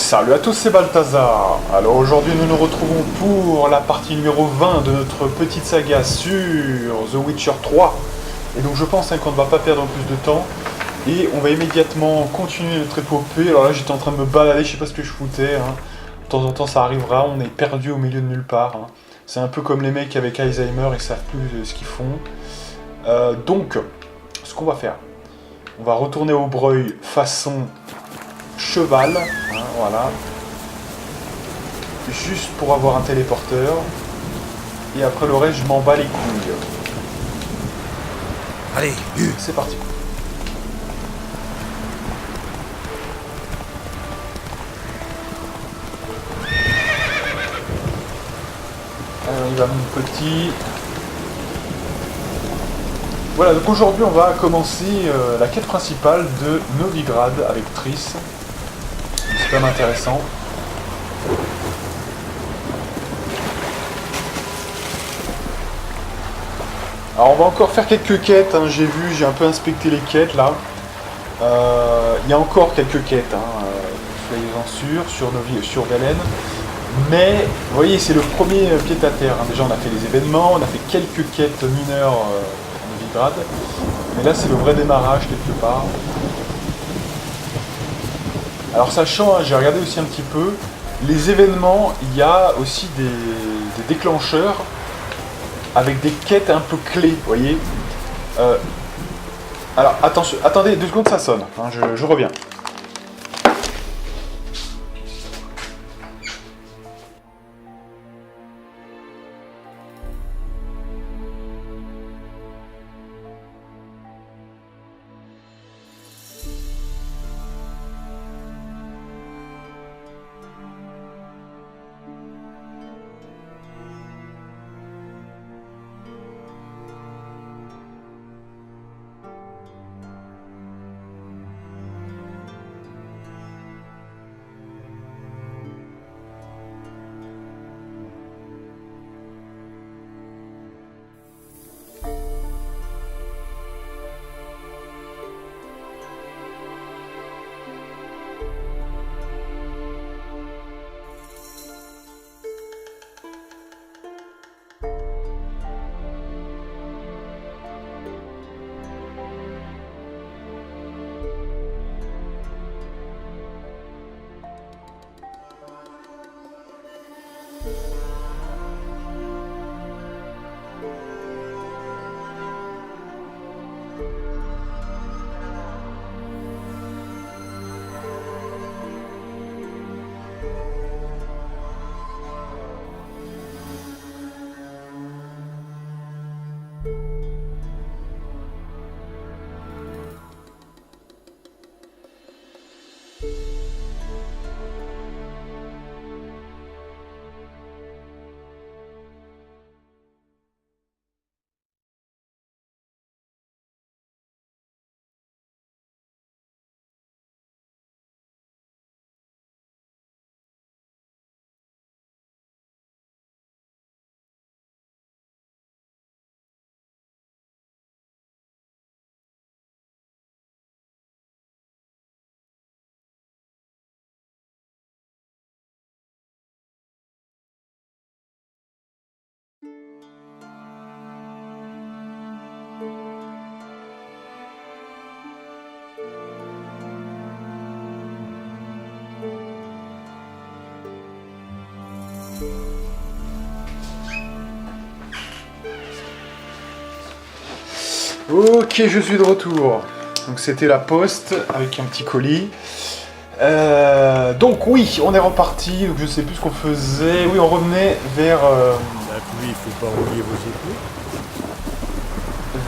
Salut à tous, c'est Balthazar. Alors aujourd'hui nous nous retrouvons pour la partie numéro 20 de notre petite saga sur The Witcher 3. Et donc je pense qu'on ne va pas perdre plus de temps. Et on va immédiatement continuer notre épopée. Alors là j'étais en train de me balader, je sais pas ce que je foutais. De temps en temps ça arrivera, on est perdu au milieu de nulle part. C'est un peu comme les mecs avec Alzheimer, ils savent plus ce qu'ils font. Donc, ce qu'on va faire, on va retourner au Breuil façon cheval, voilà, juste pour avoir un téléporteur, et après le reste je m'en bats les couilles. Allez, C'est parti. Alors il va mon petit. Voilà, donc aujourd'hui on va commencer la quête principale de Novigrad avec Triss. C'est quand même intéressant. Alors on va encore faire quelques quêtes, j'ai vu, j'ai un peu inspecté les quêtes là. Il y a encore quelques quêtes, soyez-en sûrs, sur Velen. Mais, vous voyez, c'est le premier pied-à-terre. Déjà on a fait les événements, on a fait quelques quêtes mineures en Novigrad. Mais là c'est le vrai démarrage quelque part. Alors sachant, j'ai regardé aussi un petit peu, les événements, il y a aussi des déclencheurs avec des quêtes un peu clés, vous voyez. Alors attention, attendez 2 secondes, ça sonne, je reviens. Ok, je suis de retour. Donc c'était la poste avec un petit colis. Donc oui, on est reparti. Donc je sais plus ce qu'on faisait. Oui, on revenait vers la pluie, il faut pas oublier vos épaules.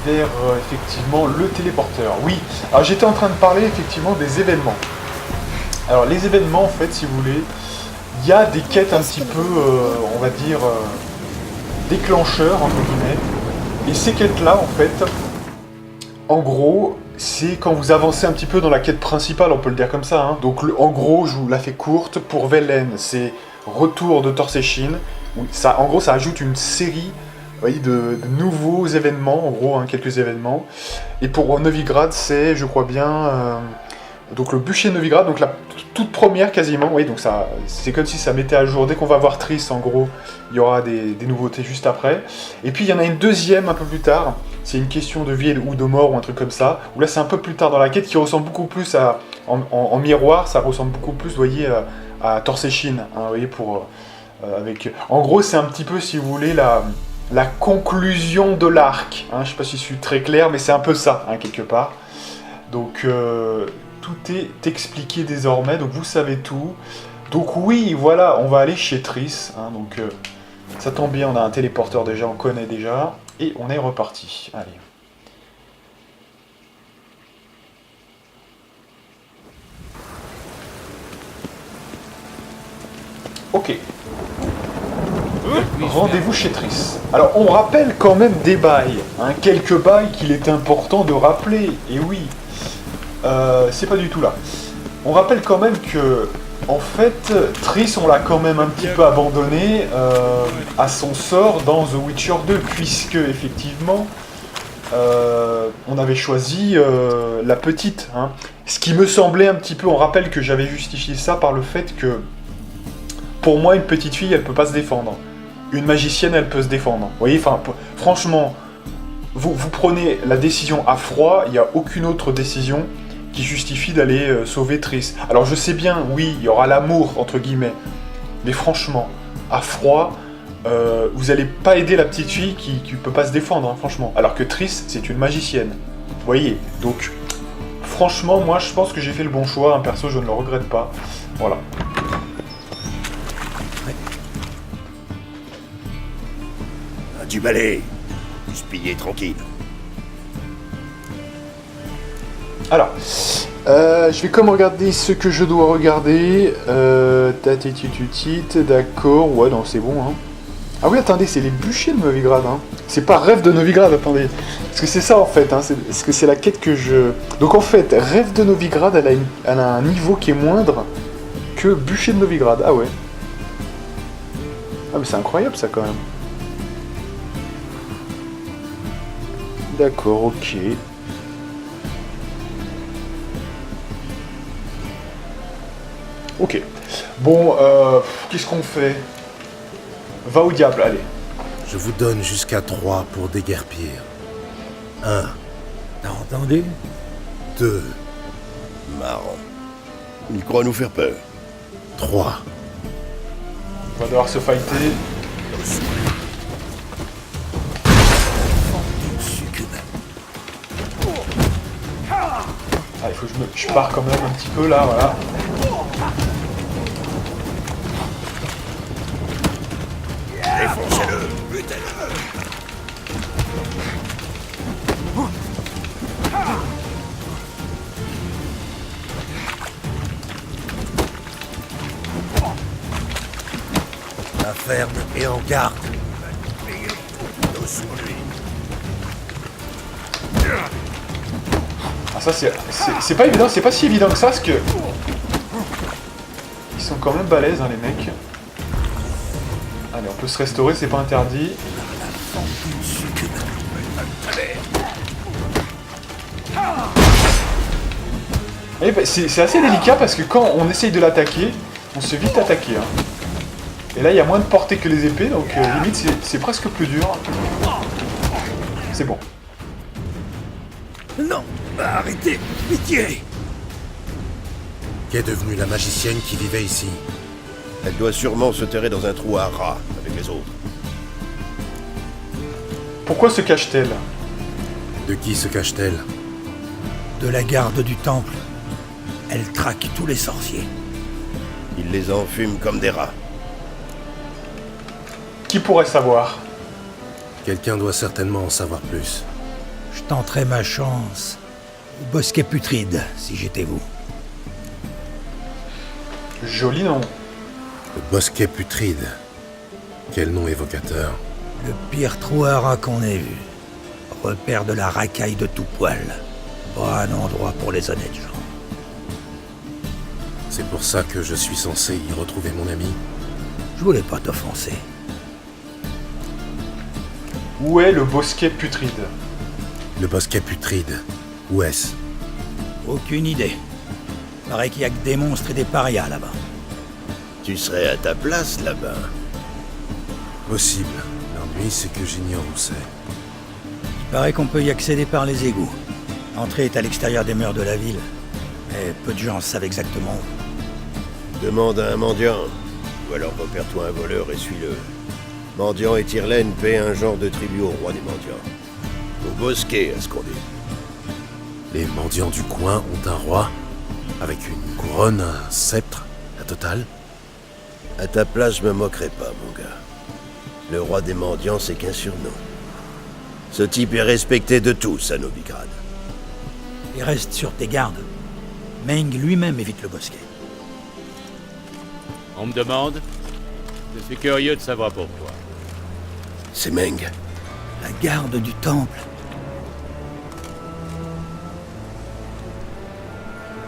vers effectivement le téléporteur. Oui. Alors j'étais en train de parler effectivement des événements. Alors les événements, en fait, si vous voulez, il y a des quêtes un petit peu, on va dire, déclencheurs entre guillemets. Et ces quêtes-là, en fait, en gros, c'est quand vous avancez un petit peu dans la quête principale, on peut le dire comme ça. Donc en gros, je vous la fais courte, pour Velen, c'est retour de Torsechin. En gros, ça ajoute une série voyez, de nouveaux événements, en gros, quelques événements. Et pour Novigrad, c'est, je crois bien, Donc le bûcher de Novigrad, donc la toute première quasiment, oui, donc ça, c'est comme si ça mettait à jour. Dès qu'on va voir Triss, en gros, il y aura des nouveautés juste après. Et puis il y en a une deuxième un peu plus tard, c'est une question de vie ou de mort ou un truc comme ça, où là c'est un peu plus tard dans la quête qui ressemble beaucoup plus à, en miroir, ça ressemble beaucoup plus, vous voyez, à Torsechin, hein, vous voyez, avec... En gros, c'est un petit peu, si vous voulez, la conclusion de l'arc, hein, je sais pas si je suis très clair, mais c'est un peu ça, hein, quelque part. Donc... tout est expliqué désormais, donc vous savez tout. Donc oui, voilà, on va aller chez Triss. Hein, donc ça tombe bien, on a un téléporteur déjà, on connaît déjà. Et on est reparti. Allez. Ok. Rendez-vous chez Triss. Alors on rappelle quand même des bails. Hein, quelques bails qu'il est important de rappeler. Et oui. C'est pas du tout là. On rappelle quand même que, en fait, Triss, on l'a quand même un petit peu abandonné à son sort dans The Witcher 2, puisque, effectivement, on avait choisi la petite. Hein. Ce qui me semblait un petit peu, on rappelle que j'avais justifié ça par le fait que, pour moi, une petite fille, elle peut pas se défendre. Une magicienne, elle peut se défendre. Vous voyez, enfin, franchement, vous prenez la décision à froid, il n'y a aucune autre décision qui justifie d'aller sauver Triss. Alors je sais bien, oui, il y aura l'amour, entre guillemets, mais franchement, à froid, vous n'allez pas aider la petite fille qui ne peut pas se défendre, hein, franchement. Alors que Triss, c'est une magicienne. Vous voyez, donc, franchement, moi, je pense que j'ai fait le bon choix, hein, perso, je ne le regrette pas. Voilà. Du balai, du piller tranquille. Alors, je vais comme regarder ce que je dois regarder. Tatititutit, d'accord, ouais, non, c'est bon, hein. Ah oui, attendez, c'est les bûchers de Novigrad, hein. C'est pas Rêve de Novigrad, attendez. Parce que c'est ça, en fait, hein, parce que c'est la quête que je... Donc, en fait, Rêve de Novigrad, elle a un niveau qui est moindre que Bûcher de Novigrad. Ah ouais. Ah, mais c'est incroyable, ça, quand même. D'accord, ok. Ok. Bon, qu'est-ce qu'on fait? Va au diable, allez. Je vous donne jusqu'à 3 pour déguerpir. 1. T'as entendu? 2. Marrant. Il croit nous faire peur. 3. On va devoir se fighter. Ah, il faut que je pars quand même un petit peu là, voilà. Défoncez-le, butez-le. La ferme et en garde. Nous sur lui. Ah, ça c'est pas évident, c'est pas si évident que ça, parce que... Ils sont quand même balèzes, hein, les mecs. Allez, on peut se restaurer, c'est pas interdit. Et bah, c'est assez délicat parce que quand on essaye de l'attaquer, on se fait vite attaquer. Hein. Et là, il y a moins de portée que les épées, donc limite, c'est presque plus dur. C'est bon. Non, arrêtez, pitié. Qu'est devenue la magicienne qui vivait ici? Elle doit sûrement se terrer dans un trou à rats avec les autres. Pourquoi se cache-t-elle? De qui se cache-t-elle? De la garde du temple. Elle traque tous les sorciers. Il les enfume comme des rats. Qui pourrait savoir? Quelqu'un doit certainement en savoir plus. Je tenterai ma chance au bosquet putride, si j'étais vous. Joli nom. Le bosquet putride. Quel nom évocateur. Le pire trou à rats qu'on ait vu. Repère de la racaille de tout poil. Pas un endroit pour les honnêtes gens. C'est pour ça que je suis censé y retrouver mon ami. Je voulais pas t'offenser. Où est le bosquet putride? Le bosquet putride. Où est-ce? Aucune idée. Paraît qu'il y a que des monstres et des parias là-bas. Tu serais à ta place là-bas. Possible. L'ennui, c'est que j'ignore où c'est. Il paraît qu'on peut y accéder par les égouts. L'entrée est à l'extérieur des murs de la ville, mais peu de gens savent exactement où. Demande à un mendiant. Ou alors repère-toi un voleur et suis-le. Mendiant et Tyrlaine paient un genre de tribut au roi des mendiants. Au bosquet, à ce qu'on dit. Les mendiants du coin ont un roi, avec une couronne, un sceptre, la totale. À ta place, je me moquerai pas, mon gars. Le roi des mendiants, c'est qu'un surnom. Ce type est respecté de tous à Novigrad. Et reste sur tes gardes. Meng lui-même évite le bosquet. On me demande? Je suis curieux de savoir pourquoi. C'est Meng. La garde du temple.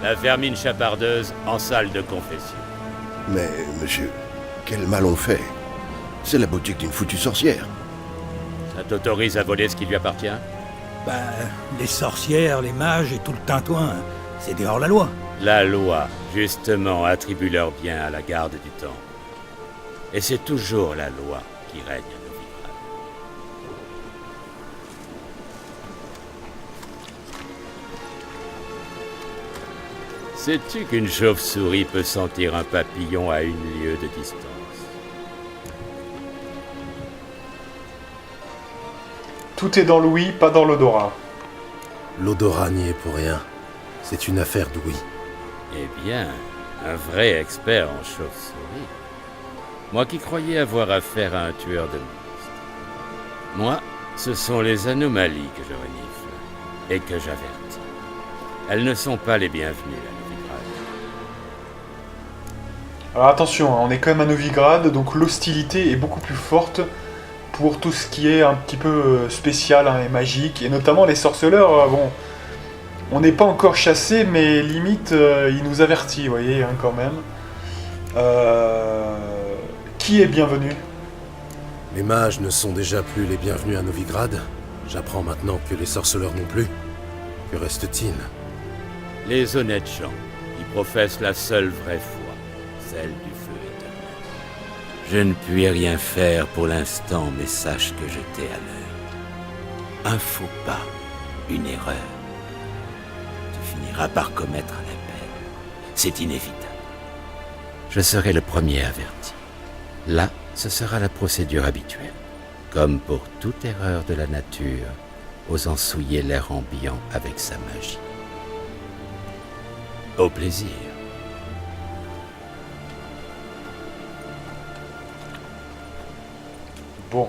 La vermine chapardeuse en salle de confession. Mais, monsieur, quel mal on fait? C'est la boutique d'une foutue sorcière. Ça t'autorise à voler ce qui lui appartient? Bah, les sorcières, les mages et tout le tintouin, c'est dehors la loi. La loi, justement, attribue leurs biens à la garde du temple. Et c'est toujours la loi qui règne à Novigrad. Sais-tu qu'une chauve-souris peut sentir un papillon à 1 lieue de distance? Tout est dans l'ouïe, pas dans l'odorat. L'odorat n'y est pour rien. C'est une affaire d'ouïe. Eh bien, un vrai expert en chauve-souris. Moi qui croyais avoir affaire à un tueur de monstres. Moi, ce sont les anomalies que je renifle et que j'avertis. Elles ne sont pas les bienvenues à Novigrad. Alors attention, hein, on est quand même à Novigrad, donc l'hostilité est beaucoup plus forte pour tout ce qui est un petit peu spécial hein, et magique, et notamment les sorceleurs, bon, on n'est pas encore chassés, mais limite, il nous avertit, vous voyez, hein, quand même. Qui est bienvenu? Les mages ne sont déjà plus les bienvenus à Novigrad. J'apprends maintenant que les sorceleurs non plus. Que reste-t-il? Les honnêtes gens qui professent la seule vraie foi, celle du feu éternel. Je ne puis rien faire pour l'instant, mais sache que je t'ai à l'heure. Un faux pas, une erreur. Tu finiras par commettre la peine. C'est inévitable. Je serai le premier averti. Là, ce sera la procédure habituelle. Comme pour toute erreur de la nature, osant souiller l'air ambiant avec sa magie. Au plaisir. Bon.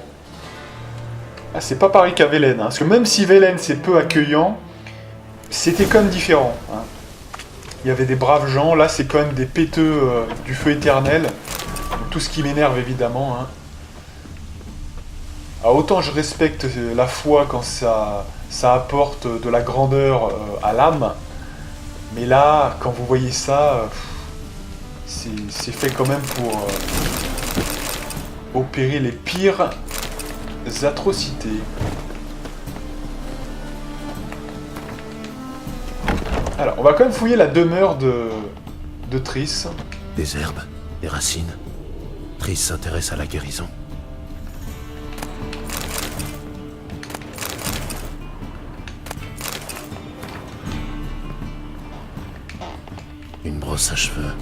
Ah, c'est pas pareil qu'à Velen, hein, parce que même si Velen c'est peu accueillant, c'était quand même différent. Hein. Il y avait des braves gens, là c'est quand même des péteux du feu éternel. Donc, tout ce qui m'énerve évidemment. Hein. Alors, autant je respecte la foi quand ça apporte de la grandeur à l'âme, mais là, quand vous voyez ça, c'est fait quand même pour opérer les pires atrocités. Alors, on va quand même fouiller la demeure de Triss. Des herbes, des racines. Triss s'intéresse à la guérison. Une brosse à cheveux.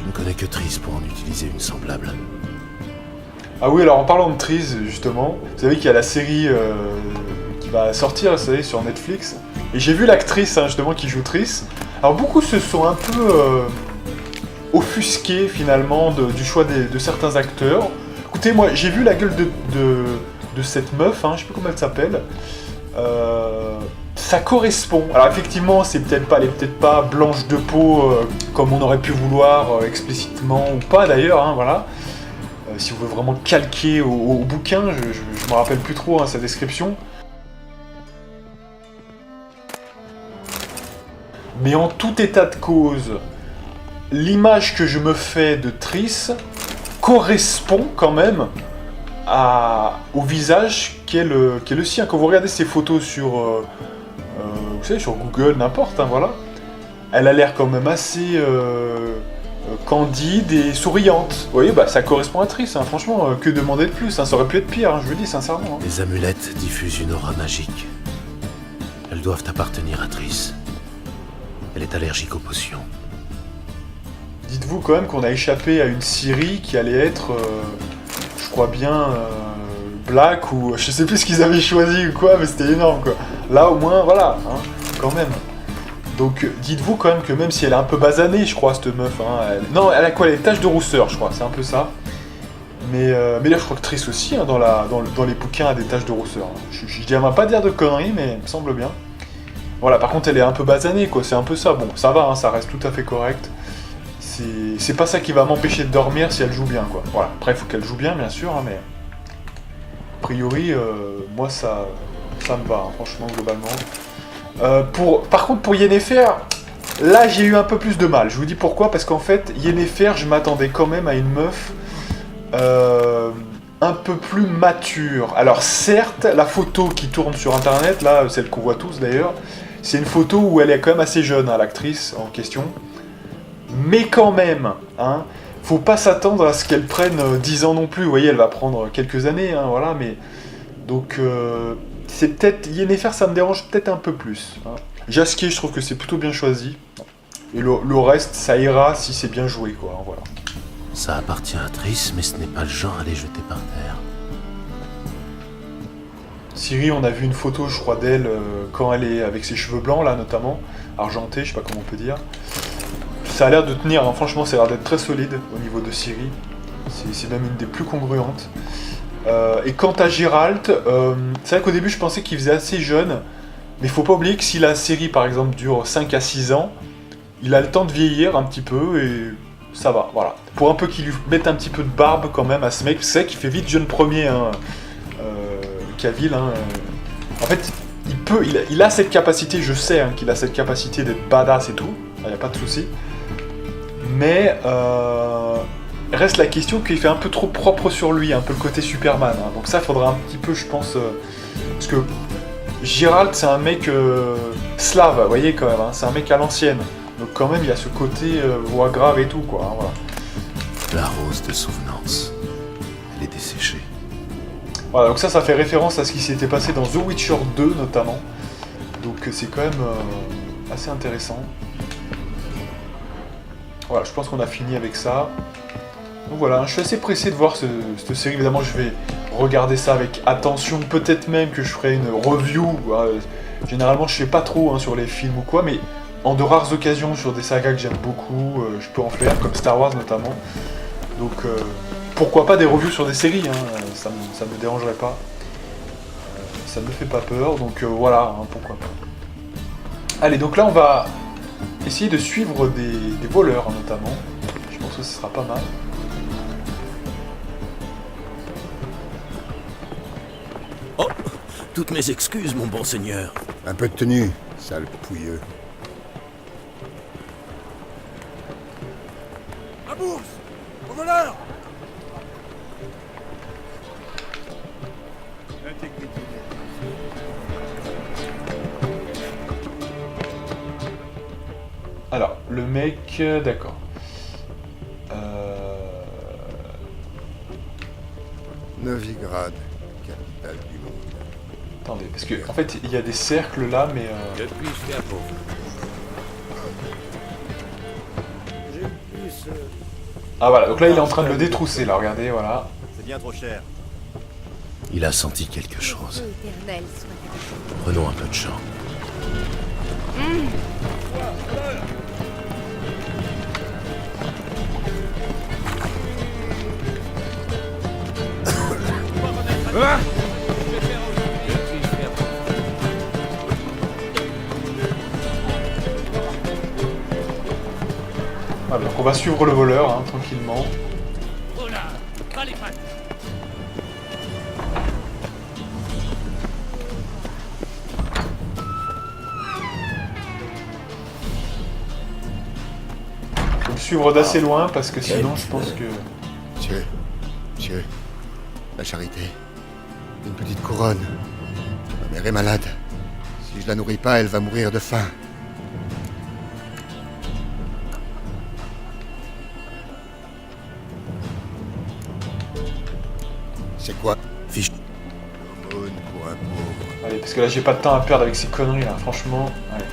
Je ne connais que Triss pour en utiliser une semblable. Ah oui, alors en parlant de Triss, justement, vous savez qu'il y a la série qui va sortir, vous savez, sur Netflix. Et j'ai vu l'actrice, hein, justement, qui joue Triss. Alors beaucoup se sont un peu offusqués, finalement, du choix de certains acteurs. Écoutez, moi, j'ai vu la gueule de cette meuf, hein, je sais plus comment elle s'appelle. Ça correspond. Alors effectivement, elle est peut-être pas blanche de peau comme on aurait pu vouloir explicitement ou pas d'ailleurs, hein, voilà. Si vous voulez vraiment calquer au bouquin, je me rappelle plus trop hein, sa description. Mais en tout état de cause, l'image que je me fais de Triss correspond quand même au visage qui est le sien. Quand vous regardez ces photos sur, vous savez, sur Google, n'importe, hein, voilà. elle a l'air quand même assez candide et souriante. Vous voyez, bah ça correspond à Triss, hein. Franchement, que demander de plus, hein. Ça aurait pu être pire, hein, je vous le dis sincèrement. Hein. Les amulettes diffusent une aura magique. Elles doivent appartenir à Triss. Elle est allergique aux potions. Dites-vous quand même qu'on a échappé à une Ciri qui allait être, je crois bien, Black, ou je sais plus ce qu'ils avaient choisi ou quoi, mais c'était énorme quoi. Là au moins, voilà, hein, quand même. Donc dites-vous quand même que même si elle est un peu basanée, je crois, cette meuf, hein, non, elle a quoi, les taches de rousseur, je crois, c'est un peu ça. Mais là, je crois que Triss aussi, hein, dans les bouquins, a des taches de rousseur. Hein. Je dirais pas dire de conneries, mais il me semble bien. Voilà, par contre, elle est un peu basanée, quoi, c'est un peu ça. Bon, ça va, hein, ça reste tout à fait correct. C'est pas ça qui va m'empêcher de dormir si elle joue bien, quoi. Voilà, après, il faut qu'elle joue bien, bien sûr, hein, mais... A priori, moi, ça me va, hein, franchement, globalement. Par contre, pour Yennefer, là, j'ai eu un peu plus de mal. Je vous dis pourquoi, parce qu'en fait, Yennefer, je m'attendais quand même à une meuf... un peu plus mature. Alors certes, la photo qui tourne sur internet, là, celle qu'on voit tous d'ailleurs, c'est une photo où elle est quand même assez jeune, hein, l'actrice en question. Mais quand même, hein, faut pas s'attendre à ce qu'elle prenne 10 ans non plus. Vous voyez, elle va prendre quelques années, hein, voilà, mais... Donc, c'est peut-être... Yennefer, ça me dérange peut-être un peu plus. Hein. Jasquier, je trouve que c'est plutôt bien choisi. Et le reste, ça ira si c'est bien joué, quoi, hein, voilà. Ça appartient à Triss, mais ce n'est pas le genre à les jeter par terre. Ciri, on a vu une photo, je crois, d'elle quand elle est avec ses cheveux blancs, là, notamment, argentés, je sais pas comment on peut dire. Ça a l'air de tenir, hein. Franchement, ça a l'air d'être très solide au niveau de Ciri. C'est même une des plus congruentes. Et quant à Geralt, c'est vrai qu'au début, je pensais qu'il faisait assez jeune, mais faut pas oublier que si la série, par exemple, dure 5 à 6 ans, il a le temps de vieillir un petit peu, et ça va, voilà. Pour un peu qu'il lui mette un petit peu de barbe, quand même, à ce mec, c'est vrai qu'il fait vite jeune premier, hein. Cavill, hein, en fait, il a cette capacité, je sais hein, qu'il a cette capacité d'être badass et tout, il n'y a pas de souci. Mais reste la question qu'il fait un peu trop propre sur lui, un peu le côté Superman. Hein. Donc ça, il faudra un petit peu, je pense, parce que Geralt, c'est un mec slave, vous voyez quand même, hein, c'est un mec à l'ancienne. Donc quand même, il y a ce côté voix grave et tout, quoi. Hein, voilà. La rose de souvenance, elle est desséchée. Voilà, donc ça fait référence à ce qui s'était passé dans The Witcher 2 notamment. Donc c'est quand même assez intéressant. Voilà, je pense qu'on a fini avec ça. Donc voilà, je suis assez pressé de voir cette série. Évidemment, je vais regarder ça avec attention. Peut-être même que je ferai une review. Généralement, je fais pas trop hein, sur les films ou quoi, mais en de rares occasions sur des sagas que j'aime beaucoup, je peux en faire, comme Star Wars notamment. Donc... pourquoi pas des reviews sur des séries, hein, ça me dérangerait pas. Ça me fait pas peur, donc voilà, hein, pourquoi pas. Allez, donc là on va essayer de suivre des voleurs hein, notamment. Je pense que ce sera pas mal. Oh, toutes mes excuses, mon bon seigneur. Un peu de tenue, sale pouilleux. À bourse! Au voleur! Alors, le mec, d'accord. Novigrad, capitale du monde. Attendez, parce que en fait, il y a des cercles là, mais... Que puis-je faire pour vous? Ah voilà, donc là il est en train de le détrousser, là, regardez, voilà. C'est bien trop cher. Il a senti quelque chose. Éternel soit avec vous. Prenons un peu de chant. Voilà, donc on va suivre le voleur, hein, tranquillement. Faut le suivre d'assez loin parce que sinon je pense que... Monsieur, la charité. Une petite couronne. Ma mère est malade. Si je la nourris pas, elle va mourir de faim. C'est quoi? Fiche. Aumône pour un pauvre. Allez, parce que là j'ai pas de temps à perdre avec ces conneries là, franchement. Allez.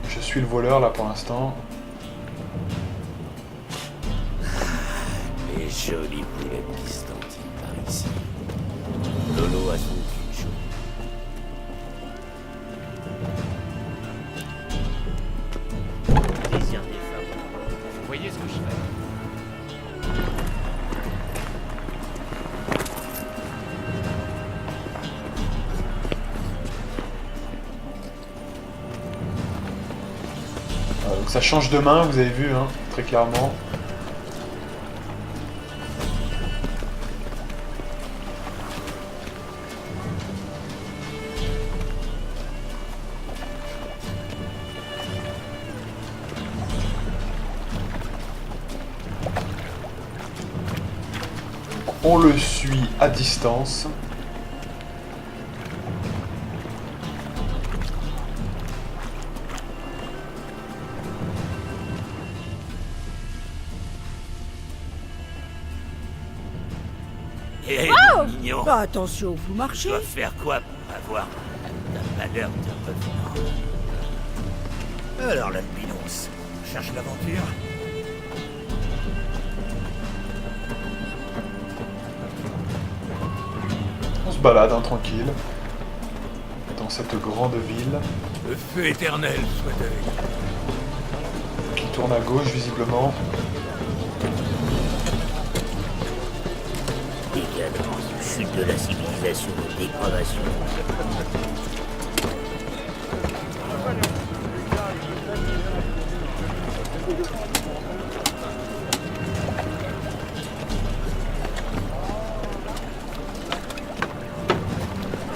Je suis le voleur là pour l'instant. Les jolis poulets pistantines par ici. Lolo a son cul chaud. Désir des femmes. Vous voyez ce que je fais? Donc ça change de main, vous avez vu, hein, très clairement. On le suit à distance. Hé, mignon, Bah, attention, vous tu marchez. vas faire quoi pour avoir la valeur de revenant? Alors, l'albinos, cherche l'aventure. On se balade, hein, tranquille. Dans cette grande ville. Le feu éternel soit avec vous. Qui tourne à gauche, visiblement. Décadence, chute de la civilisation, dépravation.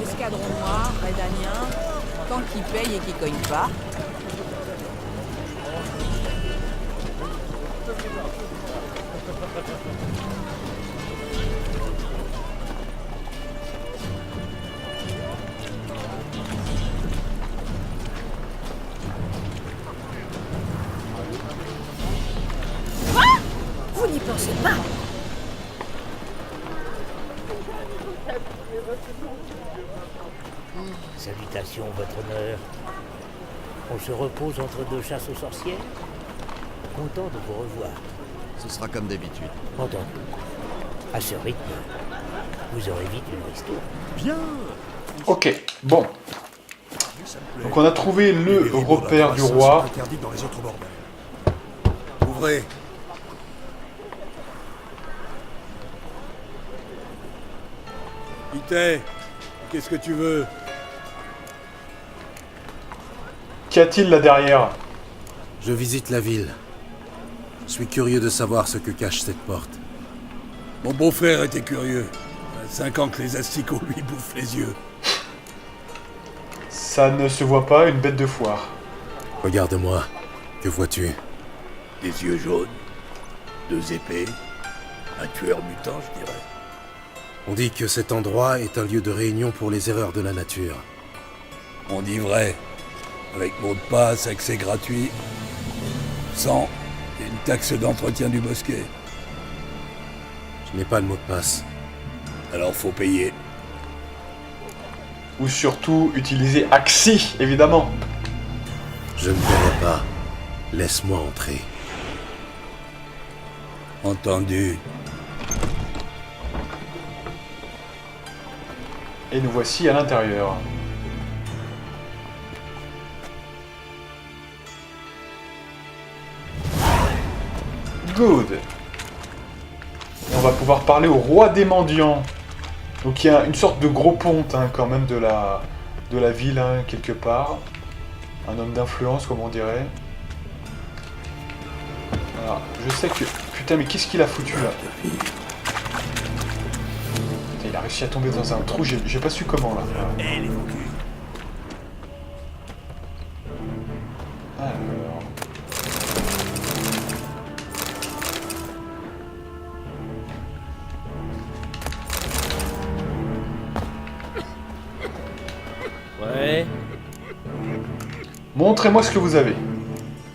Escadron noir, Redanien, tant qu'il paye et qu'il cogne pas. Vous n'y pensez pas. Salutations, votre honneur. On se repose entre deux chasses aux sorcières. Content de vous revoir. Ce sera comme d'habitude. Entendu. À ce rythme, vous aurez vite une resto. Bien. Ok, bon. Donc on a trouvé le repère du roi. Interdit dans les autres bordels. Ouvrez. Ité, qu'est-ce que tu veux? Qu'y a-t-il là derrière? Je visite la ville. Je suis curieux de savoir ce que cache cette porte. Mon beau-frère était curieux. Il y a 5 ans que les asticots lui bouffent les yeux. Ça ne se voit pas, une bête de foire. Regarde-moi. Que vois-tu? Des yeux jaunes, 2 épées, un tueur mutant, je dirais. On dit que cet endroit est un lieu de réunion pour les erreurs de la nature. On dit vrai. Avec mot de passe, accès gratuit. Sans et une taxe d'entretien du bosquet. Je n'ai pas le mot de passe. Alors faut payer. Ou surtout utiliser Axi, évidemment. Je ne paierai pas. Laisse-moi entrer. Entendu. Et nous voici à l'intérieur. Good. Et on va pouvoir parler au roi des mendiants. Donc il y a une sorte de gros ponte hein, quand même de la ville hein, quelque part. Un homme d'influence comme on dirait. Voilà. Je sais que... Putain mais qu'est-ce qu'il a foutu là? Putain, il a réussi à tomber dans un trou, j'ai pas su comment là. Eh, les faux culs. Alors... Ouais. Montrez-moi ce que vous avez.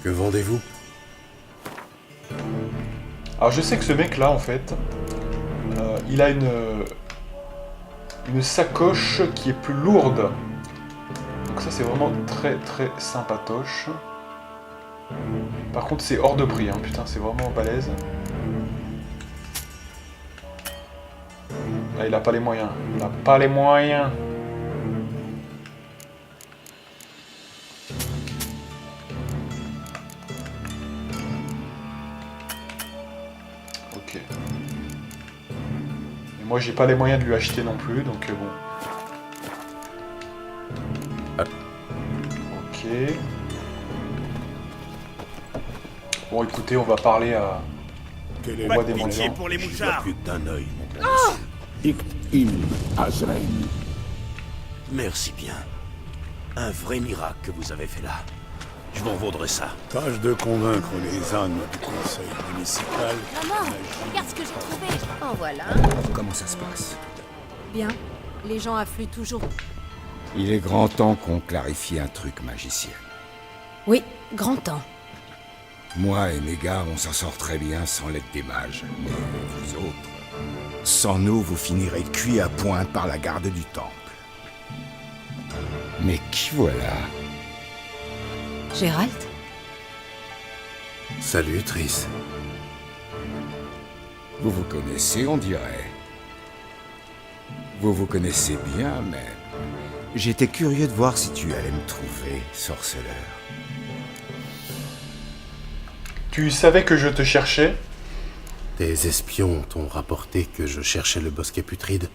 Que vendez-vous? Alors je sais que ce mec là en fait, il a une sacoche qui est plus lourde. Donc ça c'est vraiment très très sympatoche. Par contre c'est hors de prix, hein. Putain c'est vraiment balèze. Ah, il a pas les moyens, il a pas les moyens. Ok. Et moi j'ai pas les moyens de lui acheter non plus, donc bon. Ok. Bon écoutez, on va parler à... au roi des mendiants. pour les mouchards. Plus que d'un œil, mon père. Merci bien. Un vrai miracle que vous avez fait là. Je vous revaudrai ça. Tâche de convaincre les ânes du conseil municipal. Maman, regarde ce que j'ai trouvé. En voilà. Comment ça se passe? Bien. Les gens affluent toujours. Il est grand temps qu'on clarifie un truc, magicienne. Oui, grand temps. Moi et mes gars, on s'en sort très bien sans l'aide des mages. Mais vous autres, sans nous, vous finirez cuits à point par la garde du temple. Mais qui voilà? Gérald? Salut, Triss. Vous vous connaissez, on dirait. Vous vous connaissez bien, même. J'étais curieux de voir si tu allais me trouver, sorceleur. Tu savais que je te cherchais? Tes espions t'ont rapporté que je cherchais le bosquet putride.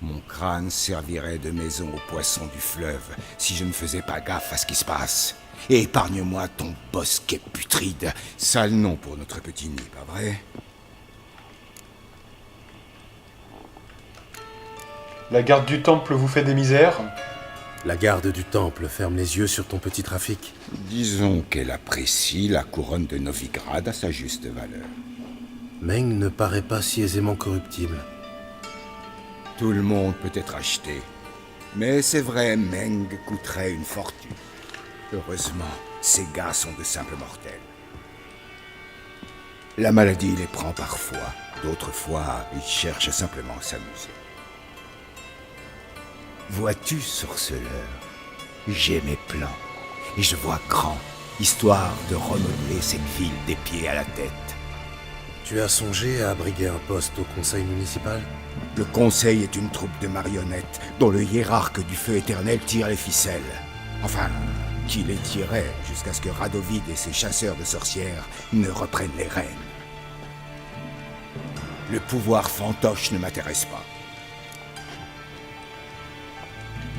Mon crâne servirait de maison aux poissons du fleuve si je ne faisais pas gaffe à ce qui se passe. Et épargne-moi ton bosquet putride. Sale nom pour notre petit nid, pas vrai? La garde du temple vous fait des misères? La garde du temple ferme les yeux sur ton petit trafic. Disons qu'elle apprécie la couronne de Novigrad à sa juste valeur. Meng ne paraît pas si aisément corruptible. Tout le monde peut être acheté. Mais c'est vrai, Meng coûterait une fortune. Heureusement, ces gars sont de simples mortels. La maladie les prend parfois. D'autres fois, ils cherchent simplement à s'amuser. Vois-tu, sorceleur, j'ai mes plans. Et je vois grand, histoire de remodeler cette ville des pieds à la tête. Tu as songé à abriguer un poste au conseil municipal? Le conseil est une troupe de marionnettes dont le hiérarque du feu éternel tire les ficelles. Enfin, qui les tirait jusqu'à ce que Radovid et ses chasseurs de sorcières ne reprennent les rênes. Le pouvoir fantoche ne m'intéresse pas.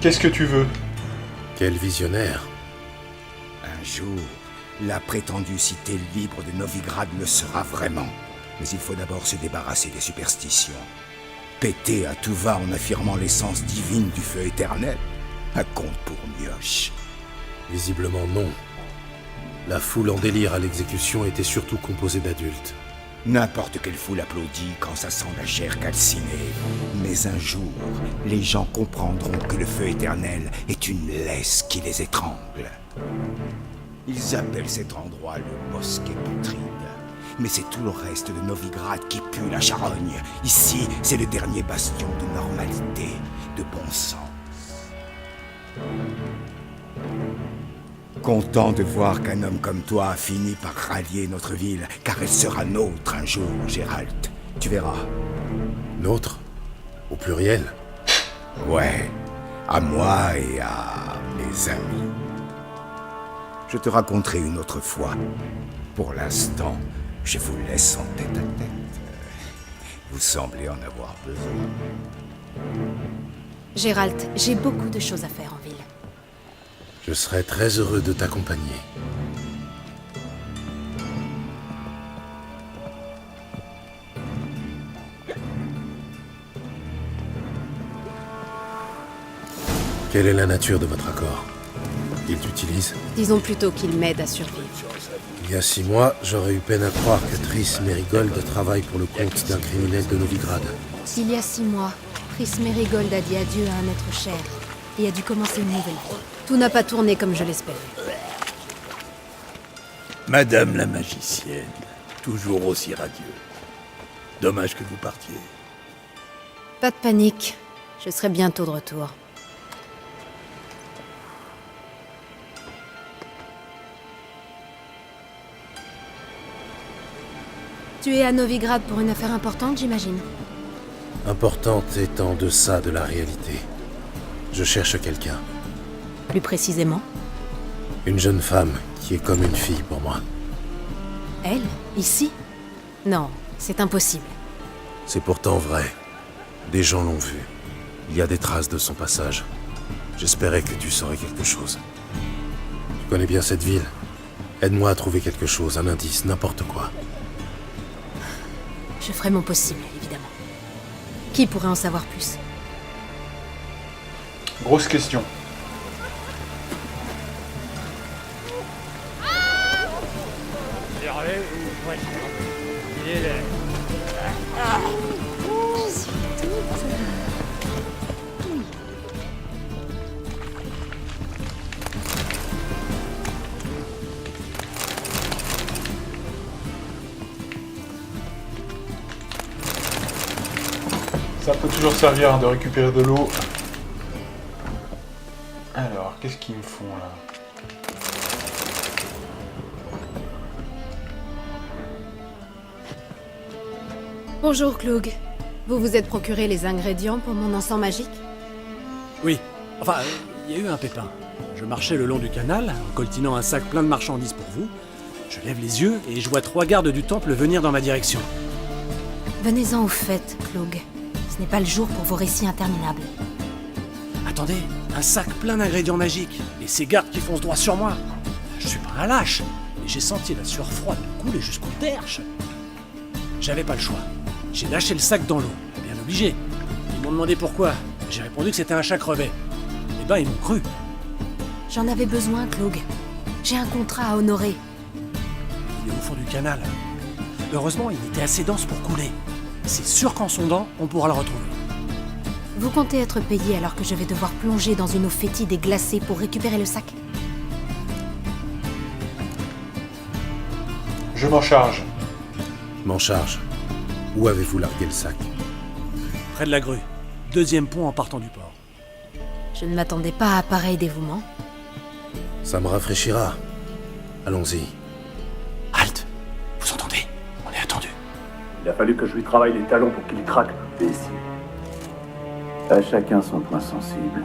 Qu'est-ce que tu veux? Quel visionnaire! Un jour, la prétendue cité libre de Novigrad le sera vraiment. Mais il faut d'abord se débarrasser des superstitions. Péter à tout va en affirmant l'essence divine du feu éternel. Un conte pour mioche. Visiblement non. La foule en délire à l'exécution était surtout composée d'adultes. N'importe quelle foule applaudit quand ça sent la chair calcinée. Mais un jour, les gens comprendront que le feu éternel est une laisse qui les étrangle. Ils appellent cet endroit le bosquet putride. Mais c'est tout le reste de Novigrad qui pue la charogne. Ici, c'est le dernier bastion de normalité, de bon sens. Content de voir qu'un homme comme toi a fini par rallier notre ville, car elle sera nôtre un jour, Gérald. Tu verras. Nôtre? Au pluriel? Ouais, à moi et à mes amis. Je te raconterai une autre fois. Pour l'instant, je vous laisse en tête à tête. Vous semblez en avoir besoin. Gérald, j'ai beaucoup de choses à faire en ville. Je serais très heureux de t'accompagner. Quelle est la nature de votre accord? Il t'utilise? Disons plutôt qu'il m'aide à survivre. Il y a 6 mois, j'aurais eu peine à croire que Triss Merigold travaille pour le compte d'un criminel de Novigrad. Il y a 6 mois, Triss Merigold a dit adieu à un être cher et a dû commencer une nouvelle vie. Tout n'a pas tourné comme je l'espérais. Madame la magicienne, toujours aussi radieux. Dommage que vous partiez. Pas de panique. Je serai bientôt de retour. Tu es à Novigrad pour une affaire importante, j'imagine. Importante est en deçà de la réalité. Je cherche quelqu'un. Plus précisément? Une jeune femme qui est comme une fille pour moi. Elle? Ici? Non, c'est impossible. C'est pourtant vrai. Des gens l'ont vue. Il y a des traces de son passage. J'espérais que tu saurais quelque chose. Tu connais bien cette ville. Aide-moi à trouver quelque chose, un indice, n'importe quoi. Je ferai mon possible, évidemment. Qui pourrait en savoir plus? Grosse question. Ça peut toujours servir de récupérer de l'eau. Alors, qu'est-ce qu'ils me font là? Bonjour, Cloug. Vous vous êtes procuré les ingrédients pour mon encens magique? Oui. Enfin, il y a eu un pépin. Je marchais le long du canal, en coltinant un sac plein de marchandises pour vous. Je lève les yeux et je vois 3 gardes du temple venir dans ma direction. Venez-en au fait, Cloug. Ce n'est pas le jour pour vos récits interminables. Attendez, un sac plein d'ingrédients magiques, et ces gardes qui foncent droit sur moi. Je suis pas un lâche, et j'ai senti la sueur froide couler jusqu'au derche. J'avais pas le choix. J'ai lâché le sac dans l'eau, bien obligé. Ils m'ont demandé pourquoi. J'ai répondu que c'était un chat crevé. Eh ben, ils m'ont cru. J'en avais besoin, Cloug. J'ai un contrat à honorer. Il est au fond du canal. Heureusement, il était assez dense pour couler. C'est sûr qu'en sondant, on pourra le retrouver. Vous comptez être payé alors que je vais devoir plonger dans une eau fétide et glacée pour récupérer le sac? Je m'en charge. M'en charge. Où avez-vous largué le sac? Près de la grue. 2e pont en partant du port. Je ne m'attendais pas à pareil dévouement. Ça me rafraîchira. Allons-y. Halte! Vous entendez? On est attendu. Il a fallu que je lui travaille les talons pour qu'il craque, imbécile. À chacun son point sensible.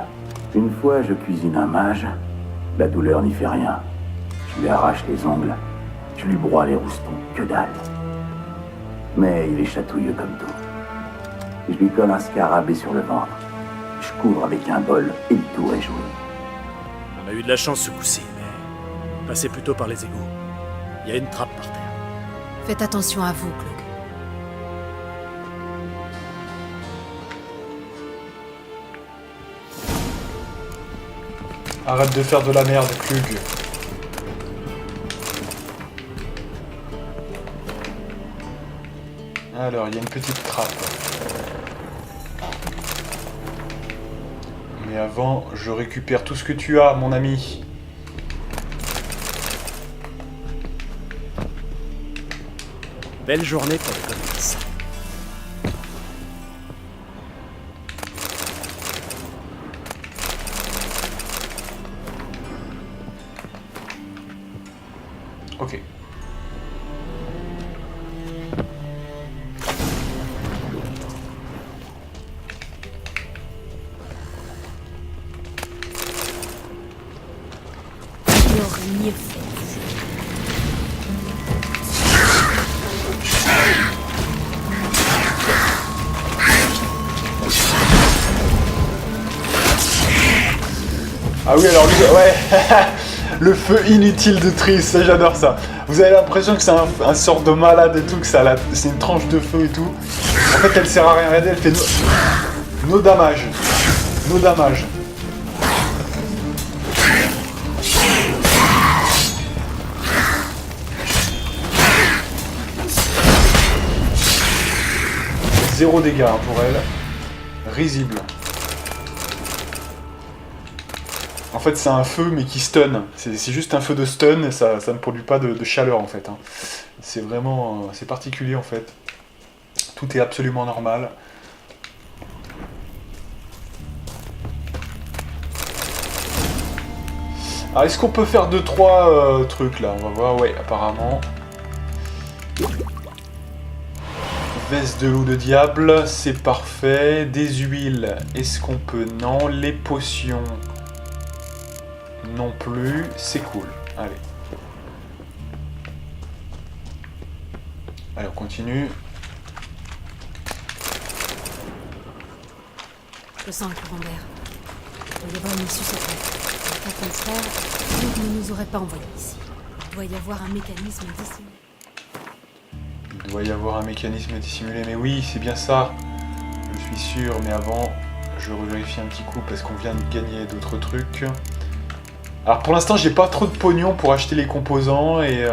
Une fois, je cuisine un mage. La douleur n'y fait rien. Je lui arrache les ongles. Je lui broie les roustons. Que dalle. Mais il est chatouilleux comme tout. Je lui colle un scarabée sur le ventre. Je couvre avec un bol et le tour est joué. On a eu de la chance ce coup-ci, mais passez plutôt par les égouts. Il y a une trappe par terre. Faites attention à vous, Cloug. Arrête de faire de la merde, Cloug. Alors, il y a une petite trappe. Mais avant, je récupère tout ce que tu as, mon ami. Belle journée pour les commerces. Ok. J'aurais mieux fait. Ah oui, alors lui, ouais, le feu inutile de Triss, ça j'adore ça. Vous avez l'impression que c'est un sort de malade et tout, que ça c'est une tranche de feu et tout. En fait, elle sert à rien, regardez, elle fait no damage. No damage. Zéro dégâts hein, pour elle. Risible. En fait, c'est un feu, mais qui stun. C'est juste un feu de stun, et ça ne produit pas de chaleur, en fait. Hein. C'est vraiment... c'est particulier, en fait. Tout est absolument normal. Alors, est-ce qu'on peut faire 2-3 trucs, là? On va voir, ouais, apparemment. Veste de loup de diable, c'est parfait. Des huiles, est-ce qu'on peut? Non. Les potions, non plus. C'est cool. Allez. Allez, on continue. Je sens le courant d'air. Il doit y avoir une issue secrète. En cas contraire, Luke ne nous aurait pas envoyés ici. Il doit y avoir un mécanisme dissimulé. Il doit y avoir un mécanisme dissimulé, mais oui, c'est bien ça. Je suis sûr, mais avant, je revérifie un petit coup parce qu'on vient de gagner d'autres trucs. Alors pour l'instant, j'ai pas trop de pognon pour acheter les composants et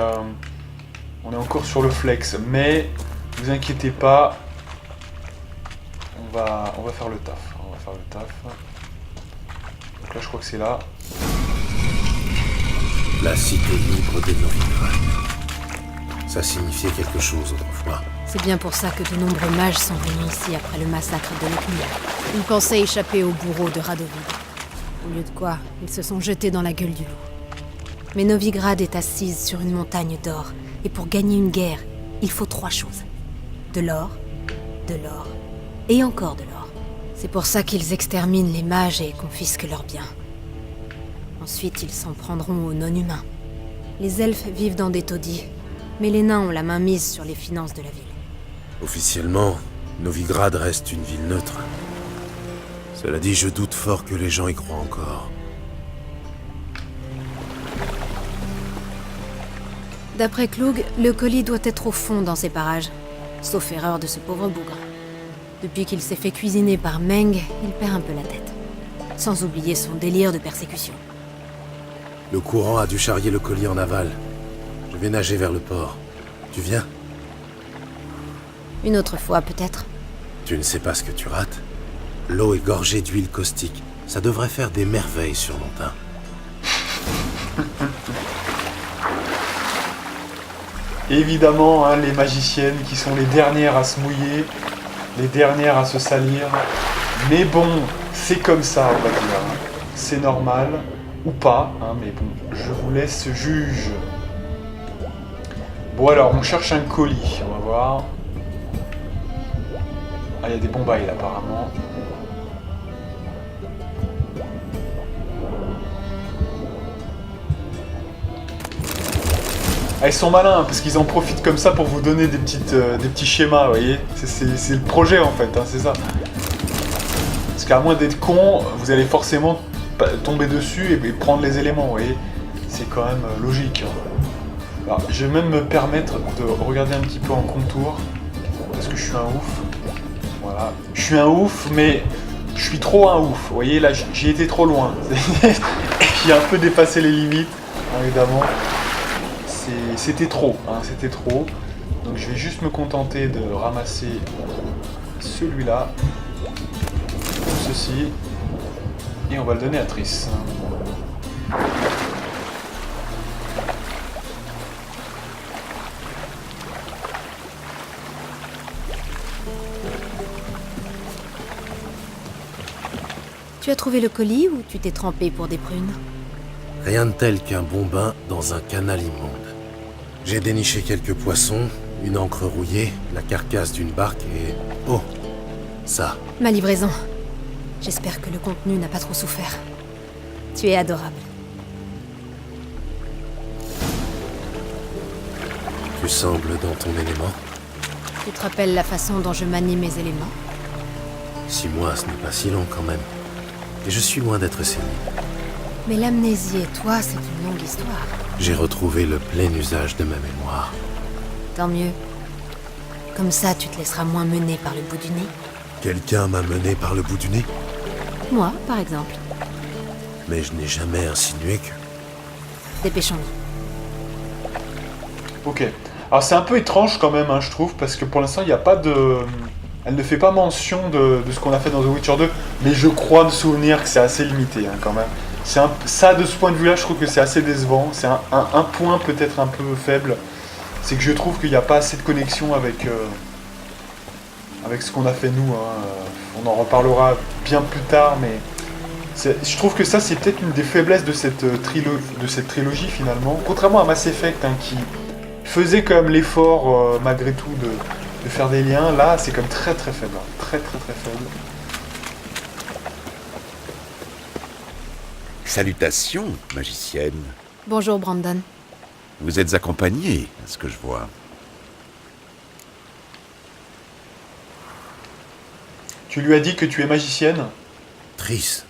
on est encore sur le flex. Mais vous inquiétez pas, on va faire le taf. On va faire le taf. Donc là, je crois que c'est là. La cité libre des Novigrad. Ça signifiait quelque chose autrefois. C'est bien pour ça que de nombreux mages sont venus ici après le massacre de l'Ekmir. Ils pensaient échapper au bourreau de Radovid. Au lieu de quoi, ils se sont jetés dans la gueule du loup. Mais Novigrad est assise sur une montagne d'or, et pour gagner une guerre, il faut 3 choses. De l'or, et encore de l'or. C'est pour ça qu'ils exterminent les mages et confisquent leurs biens. Ensuite, ils s'en prendront aux non-humains. Les elfes vivent dans des taudis, mais les nains ont la main mise sur les finances de la ville. Officiellement, Novigrad reste une ville neutre. Cela dit, je doute fort que les gens y croient encore. D'après Klug, le colis doit être au fond dans ces parages. Sauf erreur de ce pauvre bougre. Depuis qu'il s'est fait cuisiner par Meng, il perd un peu la tête. Sans oublier son délire de persécution. Le courant a dû charrier le colis en aval. Je vais nager vers le port. Tu viens? Une autre fois, peut-être. Tu ne sais pas ce que tu rates? L'eau est gorgée d'huile caustique. Ça devrait faire des merveilles sur mon teint. Évidemment, hein, les magiciennes qui sont les dernières à se mouiller, les dernières à se salir. Mais bon, c'est comme ça, on va dire. C'est normal, ou pas, hein, mais bon, je vous laisse juge. Bon alors, on cherche un colis, on va voir. Ah, il y a des bombailles là, apparemment. Ah, ils sont malins, parce qu'ils en profitent comme ça pour vous donner des petits schémas, vous voyez. C'est le projet, en fait, hein, c'est ça. Parce qu'à moins d'être con, vous allez forcément tomber dessus et prendre les éléments, vous voyez. C'est quand même logique. Alors, je vais même me permettre de regarder un petit peu en contour, parce que je suis un ouf. Voilà. Je suis un ouf, mais je suis trop un ouf. Vous voyez, là, j'ai été trop loin. J'ai un peu dépassé les limites, évidemment. C'était trop, hein, c'était trop. Donc je vais juste me contenter de ramasser celui-là, ceci, et on va le donner à Triss. Tu as trouvé le colis ou tu t'es trempé pour des prunes? Rien de tel qu'un bon bain dans un canal immonde. J'ai déniché quelques poissons, une encre rouillée, la carcasse d'une barque et... oh, ça. Ma livraison. J'espère que le contenu n'a pas trop souffert. Tu es adorable. Tu sembles dans ton élément. Tu te rappelles la façon dont je manie mes éléments? 6 mois, ce n'est pas si long quand même. Et je suis loin d'être sénile. Mais l'amnésie et toi, c'est une longue histoire. J'ai retrouvé le plein usage de ma mémoire. Tant mieux. Comme ça, tu te laisseras moins mener par le bout du nez. Quelqu'un m'a mené par le bout du nez? Moi, par exemple. Mais je n'ai jamais insinué que... Dépêchons-nous. Ok. Alors c'est un peu étrange quand même, hein, je trouve, parce que pour l'instant, il n'y a pas de... Elle ne fait pas mention de ce qu'on a fait dans The Witcher 2, mais je crois me souvenir que c'est assez limité, hein, quand même. Ça, de ce point de vue-là, je trouve que c'est assez décevant. C'est un point peut-être un peu faible. C'est que je trouve qu'il n'y a pas assez de connexion avec ce qu'on a fait nous. Hein. On en reparlera bien plus tard, mais je trouve que ça, c'est peut-être une des faiblesses de cette trilogie, finalement. Contrairement à Mass Effect, hein, qui faisait quand même l'effort, malgré tout, de faire des liens. Là, c'est comme très très faible. Hein. Très très très faible. Salutations, magicienne. Bonjour, Brandon. Vous êtes accompagnée, à ce que je vois. Tu lui as dit que tu es magicienne? Triss,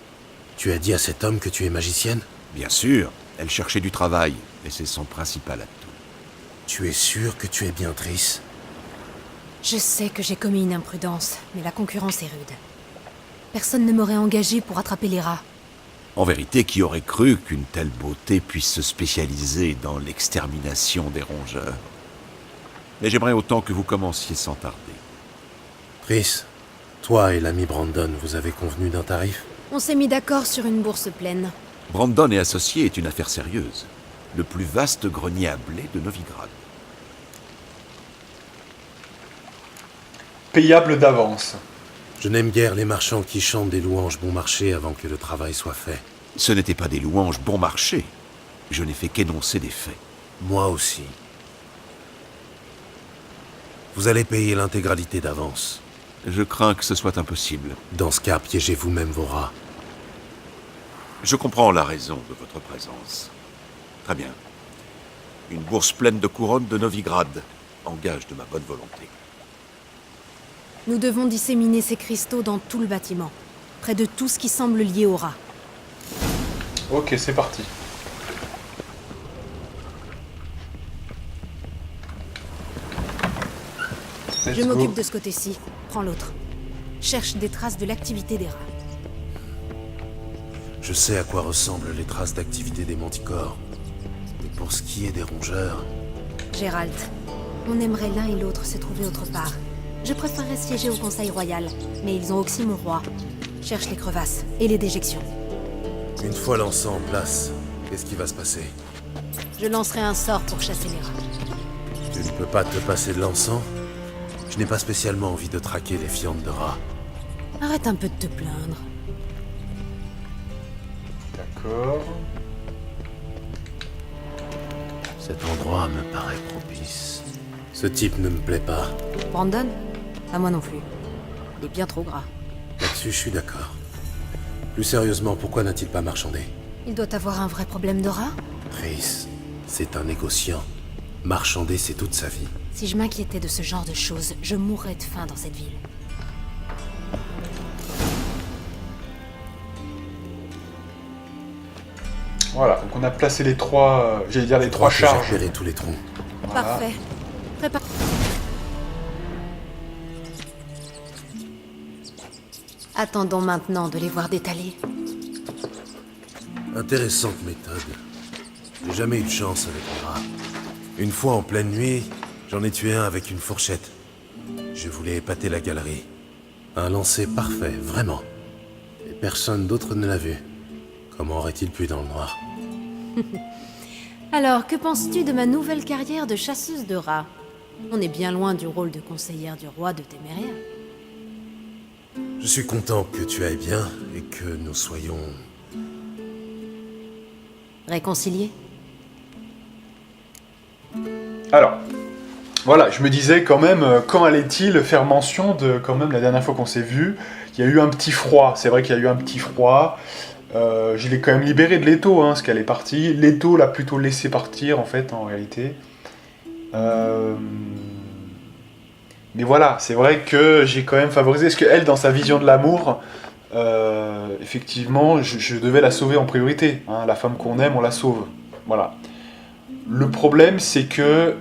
tu as dit à cet homme que tu es magicienne? Bien sûr, elle cherchait du travail, et c'est son principal atout. Tu es sûr que tu es bien Triss? Je sais que j'ai commis une imprudence, mais la concurrence est rude. Personne ne m'aurait engagé pour attraper les rats. En vérité, qui aurait cru qu'une telle beauté puisse se spécialiser dans l'extermination des rongeurs? Mais j'aimerais autant que vous commenciez sans tarder. Triss, toi et l'ami Brandon, vous avez convenu d'un tarif? On s'est mis d'accord sur une bourse pleine. Brandon et associés est une affaire sérieuse. Le plus vaste grenier à blé de Novigrad. Payable d'avance. Je n'aime guère les marchands qui chantent des louanges bon marché avant que le travail soit fait. Ce n'était pas des louanges bon marché. Je n'ai fait qu'énoncer des faits. Moi aussi. Vous allez payer l'intégralité d'avance. Je crains que ce soit impossible. Dans ce cas, piégez vous-même vos rats. Je comprends la raison de votre présence. Très bien. Une bourse pleine de couronnes de Novigrad, en gage de ma bonne volonté. Nous devons disséminer ces cristaux dans tout le bâtiment, près de tout ce qui semble lié au rat. Ok, c'est parti. Je m'occupe de ce côté-ci. Prends l'autre. Cherche des traces de l'activité des rats. Je sais à quoi ressemblent les traces d'activité des manticores. Mais pour ce qui est des rongeurs... Gérald, on aimerait l'un et l'autre se trouver autre part. Je préférerais siéger au Conseil Royal, mais ils ont oxy mon roi. Cherche les crevasses et les déjections. Une fois l'encens en place, qu'est-ce qui va se passer? Je lancerai un sort pour chasser les rats. Tu ne peux pas te passer de l'encens? Je n'ai pas spécialement envie de traquer les fientes de rats. Arrête un peu de te plaindre. D'accord. Cet endroit me paraît propice. Ce type ne me plaît pas. Brandon? À moi non plus. Il est bien trop gras. Là-dessus, je suis d'accord. Plus sérieusement, pourquoi n'a-t-il pas marchandé? Il doit avoir un vrai problème de rat? Triss, c'est un négociant. Marchander, c'est toute sa vie. Si je m'inquiétais de ce genre de choses, je mourrais de faim dans cette ville. Voilà, donc on a placé les trois, j'allais dire les trois charges. J'ai repéré tous les troncs. Voilà. Parfait. Prépare. Attendons maintenant de les voir détaler. Intéressante méthode. J'ai jamais eu de chance avec les rats. Une fois en pleine nuit, j'en ai tué un avec une fourchette. Je voulais épater la galerie. Un lancer parfait, vraiment. Et personne d'autre ne l'a vu. Comment aurait-il pu dans le noir? Alors, que penses-tu de ma nouvelle carrière de chasseuse de rats? On est bien loin du rôle de conseillère du roi de Téméria. Je suis content que tu ailles bien et que nous soyons... Réconciliés? Alors, voilà, je me disais quand même, quand allait-il faire mention de, quand même, la dernière fois qu'on s'est vu, il y a eu un petit froid, c'est vrai qu'il y a eu un petit froid, je l'ai quand même libéré de Leto, hein, parce qu'elle est partie, Leto l'a plutôt laissé partir, en fait, en réalité. Mais voilà, c'est vrai que j'ai quand même favorisé, parce qu'elle, dans sa vision de l'amour, effectivement, je devais la sauver en priorité, hein, la femme qu'on aime, on la sauve, voilà. Le problème, c'est que,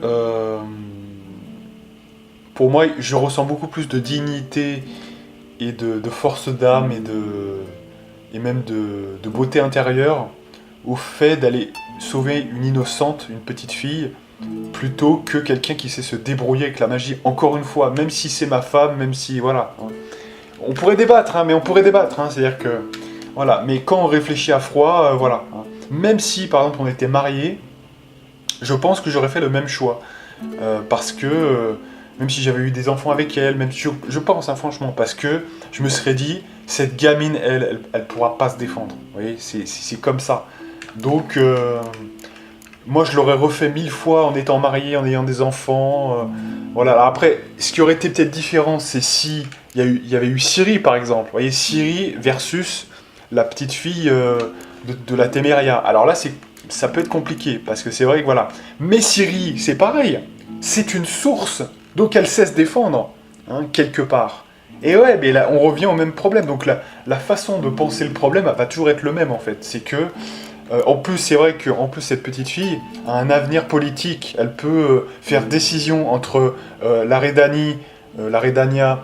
pour moi, je ressens beaucoup plus de dignité et de force d'âme et même de beauté intérieure au fait d'aller sauver une innocente, une petite fille, plutôt que quelqu'un qui sait se débrouiller avec la magie, encore une fois, même si c'est ma femme, même si, voilà. On pourrait débattre, hein, mais on pourrait débattre, hein, c'est-à-dire que, Voilà, mais quand on réfléchit à froid, voilà. Hein. Même si, par exemple, on était mariés, je pense que j'aurais fait le même choix. Parce que, même si j'avais eu des enfants avec elle, même si je pense, hein, franchement, parce que je me serais dit, cette gamine, elle pourra pas se défendre. Vous voyez, c'est comme ça. Donc, moi, je l'aurais refait 1000 fois en étant marié, en ayant des enfants. Voilà. Alors après, ce qui aurait été peut-être différent, c'est si il y avait eu Ciri, par exemple. Vous voyez, Ciri versus la petite fille de la Téméria. Alors là, ça peut être compliqué, parce que c'est vrai que voilà. Mais Ciri, c'est pareil. C'est une source, donc elle sait se défendre, hein, quelque part. Et ouais, mais là, on revient au même problème. Donc la façon de penser le problème va toujours être le même, en fait. C'est que, en plus, c'est vrai que cette petite fille a un avenir politique. Elle peut faire décision entre la Redania,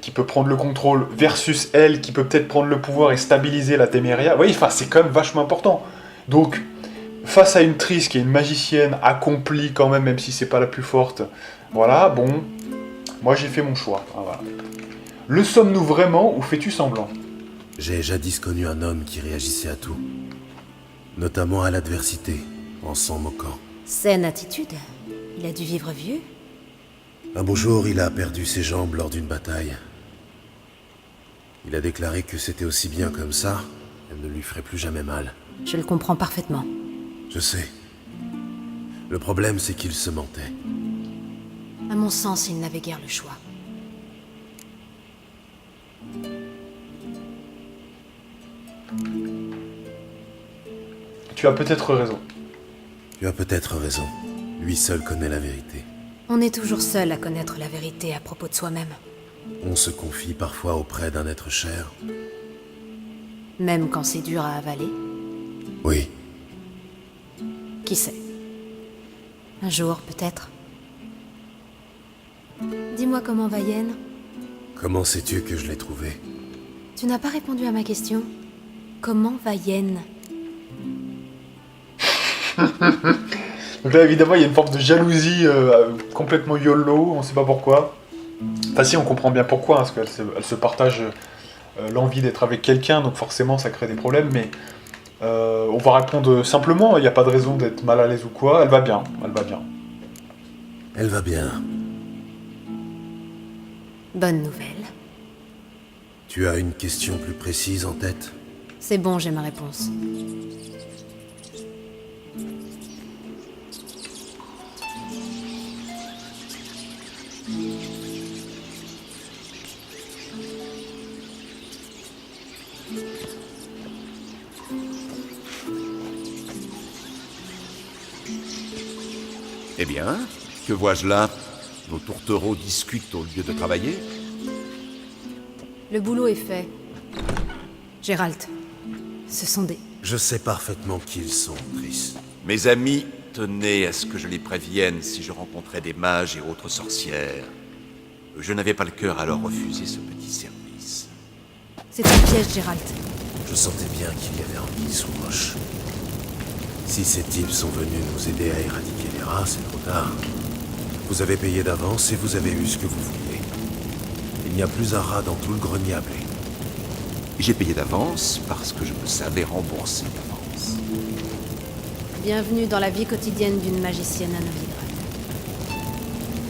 qui peut prendre le contrôle, versus elle, qui peut peut-être prendre le pouvoir et stabiliser la Téméria. Vous voyez, enfin, c'est quand même vachement important. Donc, face à une Triss qui est une magicienne accomplie quand même si c'est pas la plus forte, voilà, bon, moi j'ai fait mon choix. Ah, voilà. Le sommes-nous vraiment ou fais-tu semblant? J'ai jadis connu un homme qui réagissait à tout, notamment à l'adversité, en s'en moquant. Saine attitude. Il a dû vivre vieux. Un beau jour, il a perdu ses jambes lors d'une bataille. Il a déclaré que c'était aussi bien comme ça, elle ne lui ferait plus jamais mal. Je le comprends parfaitement. Je sais. Le problème, c'est qu'il se mentait. À mon sens, il n'avait guère le choix. Tu as peut-être raison. Tu as peut-être raison. Lui seul connaît la vérité. On est toujours seul à connaître la vérité à propos de soi-même. On se confie parfois auprès d'un être cher. Même quand c'est dur à avaler. Oui. Qui sait? Un jour, peut-être. Dis-moi comment va Yen? Comment sais-tu que je l'ai trouvé? Tu n'as pas répondu à ma question. Comment va Yen? Donc là, évidemment, il y a une forme de jalousie complètement YOLO, on sait pas pourquoi. Enfin si, on comprend bien pourquoi, hein, parce qu'elle se partage l'envie d'être avec quelqu'un, donc forcément ça crée des problèmes, mais on va répondre simplement, il n'y a pas de raison d'être mal à l'aise ou quoi, elle va bien, elle va bien. Elle va bien. Bonne nouvelle. Tu as une question plus précise en tête? C'est bon, j'ai ma réponse. Eh bien, que vois-je là? Nos tourtereaux discutent au lieu de travailler? Le boulot est fait. Geralt, ce sont des... Je sais parfaitement qui ils sont, Triss. Mes amis tenaient à ce que je les prévienne si je rencontrais des mages et autres sorcières. Je n'avais pas le cœur à leur refuser ce petit service. C'est un piège, Geralt. Je sentais bien qu'il y avait anguille sous roche. Si ces types sont venus nous aider à éradiquer les rats, c'est trop tard. Vous avez payé d'avance et vous avez eu ce que vous vouliez. Il n'y a plus un rat dans tout le grenier à blé. J'ai payé d'avance parce que je me savais rembourser d'avance. Bienvenue dans la vie quotidienne d'une magicienne à Novigrad.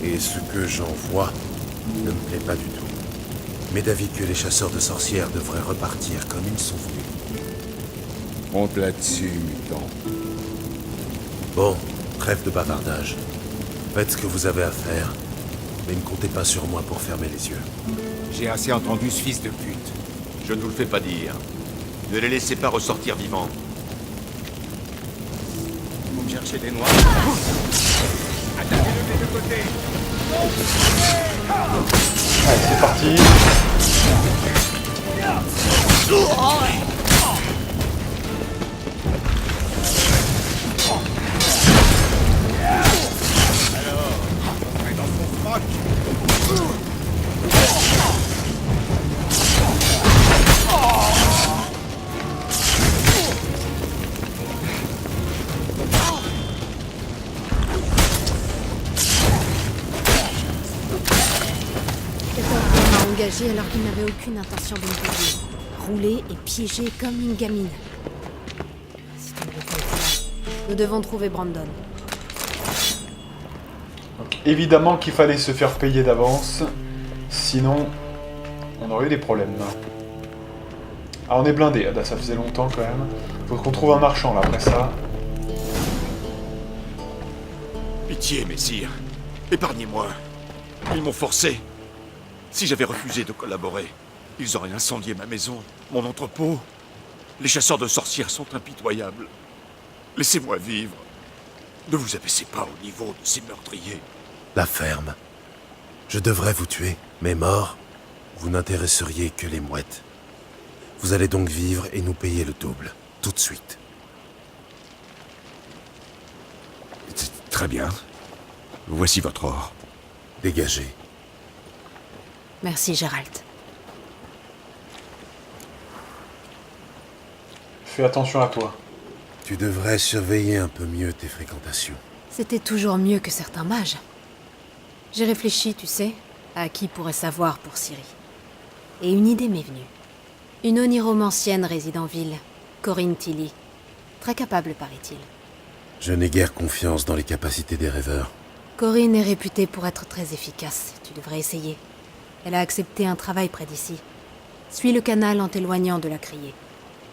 Et ce que j'en vois ne me plaît pas du tout. Mais d'avis que les chasseurs de sorcières devraient repartir comme ils sont venus. Monte là-dessus, mutant. Bon, trêve de bavardage. Faites ce que vous avez à faire, mais ne comptez pas sur moi pour fermer les yeux. J'ai assez entendu ce fils de pute. Je ne vous le fais pas dire. Ne les laissez pas ressortir vivants. Vous me cherchez des noirs. Attaquez-le des deux côtés. Allez, c'est parti. Quelqu'un m'a engagé alors qu'il n'avait aucune intention de me payer. rouler et piéger comme une gamine. Si tu ne veux pas être là, nous devons trouver Brandon. Donc, évidemment qu'il fallait se faire payer d'avance, sinon on aurait eu des problèmes. Ah, on est blindé, ah, ça faisait longtemps quand même. Faut qu'on trouve un marchand là après ça. Pitié, messire. Épargnez-moi. Ils m'ont forcé. Si j'avais refusé de collaborer, ils auraient incendié ma maison, mon entrepôt. Les chasseurs de sorcières sont impitoyables. Laissez-moi vivre. Ne vous abaissez pas au niveau de ces meurtriers. La ferme. Je devrais vous tuer, mais mort, vous n'intéresseriez que les mouettes. Vous allez donc vivre et nous payer le double, tout de suite. Très bien. Voici votre or. Dégagez. Merci, Gérald. Fais attention à toi. Tu devrais surveiller un peu mieux tes fréquentations. C'était toujours mieux que certains mages. J'ai réfléchi, tu sais, à qui pourrait savoir pour Ciri. Et une idée m'est venue. Une oniromancienne réside en ville, Corinne Tilly. Très capable, paraît-il. Je n'ai guère confiance dans les capacités des rêveurs. Corinne est réputée pour être très efficace. Tu devrais essayer. Elle a accepté un travail près d'ici. Suis le canal en t'éloignant de la criée.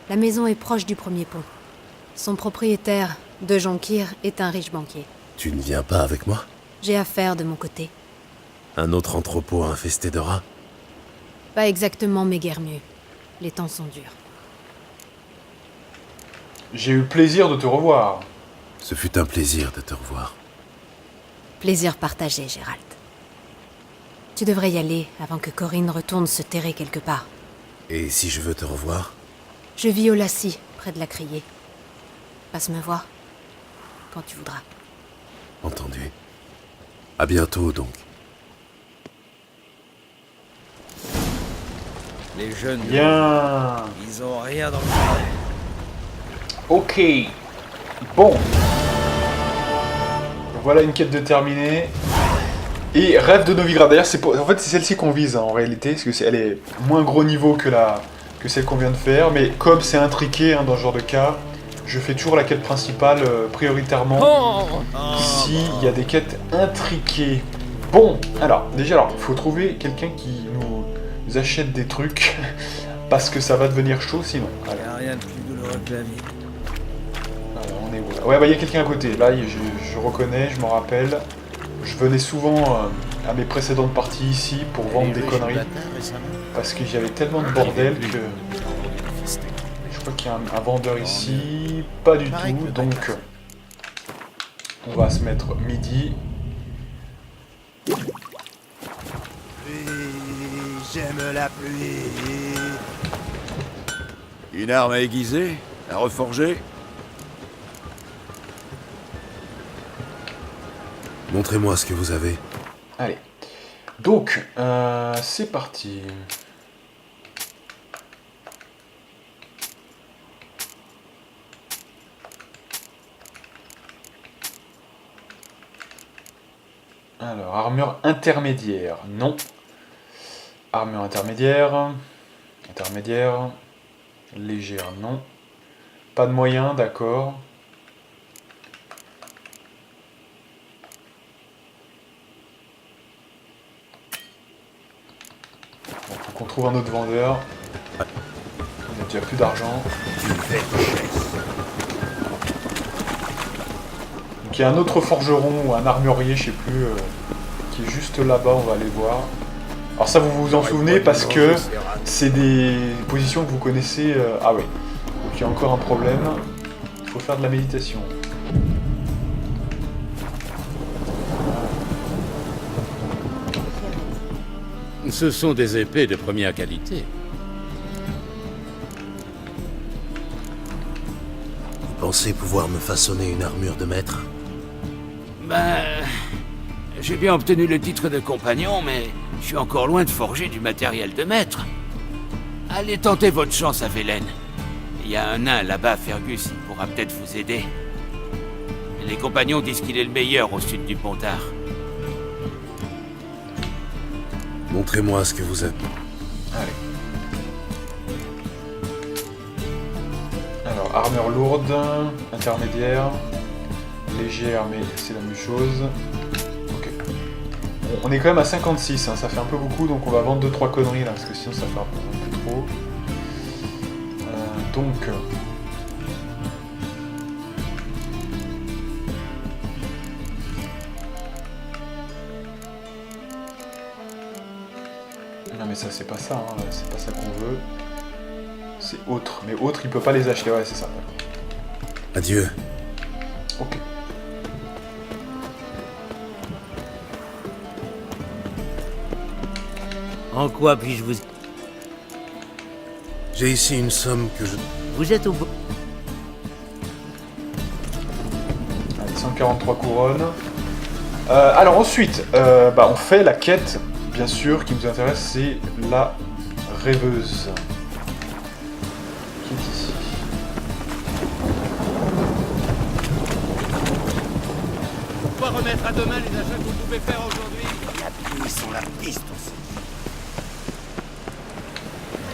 La maison est proche du premier pont. Son propriétaire, De Jonkir, est un riche banquier. Tu ne viens pas avec moi? J'ai affaire de mon côté. Un autre entrepôt infesté de rats? Pas exactement, mais guère mieux. Les temps sont durs. J'ai eu le plaisir de te revoir. Ce fut un plaisir de te revoir. Plaisir partagé, Gérald. Tu devrais y aller avant que Corinne retourne se terrer quelque part. Et si je veux te revoir? Je vis au Lassie, près de la criée. Passe me voir, quand tu voudras. Entendu. À bientôt, donc. Les jeunes... Bien. Ils ont rien dans le Ok. Bon. Voilà une quête de terminée. Et Rêve de Novigrad. D'ailleurs, en fait, c'est celle-ci qu'on vise, hein, en réalité. Parce que elle est moins gros niveau que celle qu'on vient de faire. Mais comme c'est intriqué, hein, dans ce genre de cas, je fais toujours la quête principale prioritairement. S'il y a des quêtes intriquées. Bon, alors, déjà, il faut trouver quelqu'un qui nous achète des trucs. Parce que ça va devenir chaud sinon. Il n'y a rien de plus douloureux que la vie. Alors, on est où là? Ouais, bah il y a quelqu'un à côté. Là, je reconnais, je m'en rappelle. Je venais souvent à mes précédentes parties ici pour vendre des conneries. Parce qu'il y avait tellement de bordel que... Je crois qu'il y a un vendeur ici. Pas du tout, donc... On va se mettre midi. J'aime la pluie. Une arme à aiguiser? À reforger? Montrez-moi ce que vous avez. Allez. Donc, c'est parti. Alors, armure intermédiaire, non. Armure intermédiaire. Intermédiaire. Légère, non. Pas de moyen, d'accord. Bon, faut qu'on trouve un autre vendeur. On a déjà plus d'argent. Donc il y a un autre forgeron ou un armurier, je sais plus, qui est juste là-bas, on va aller voir. Alors ça, vous vous en souvenez parce que c'est des positions que vous connaissez... Ah oui, donc il y a encore un problème. Il faut faire de la méditation. Ce sont des épées de première qualité. Vous pensez pouvoir me façonner une armure de maître? Ben... J'ai bien obtenu le titre de compagnon, mais je suis encore loin de forger du matériel de maître. Allez tenter votre chance à Velen. Il y a un nain là-bas, Fergus, il pourra peut-être vous aider. Les compagnons disent qu'il est le meilleur au sud du Pontard. Montrez-moi ce que vous avez. Allez. Alors, armure lourde, intermédiaire, légère, mais c'est la même chose. Ok. Bon, on est quand même à 56, hein, ça fait un peu beaucoup, donc on va vendre 2-3 conneries là, parce que sinon ça fait un peu trop. Donc... Non mais ça c'est pas ça, hein, c'est pas ça qu'on veut. C'est autre, mais autre il peut pas les acheter, ouais c'est ça. Adieu. Ok. En quoi puis-je vous... J'ai ici une somme que je... Vous êtes au bout... Allez, 143 couronnes. Alors ensuite, on fait la quête, bien sûr, qui nous intéresse, c'est la rêveuse. Qui est ici. Pourquoi remettre à demain les achats que vous pouvez faire aujourd'hui? La pluie sont la piste aussi.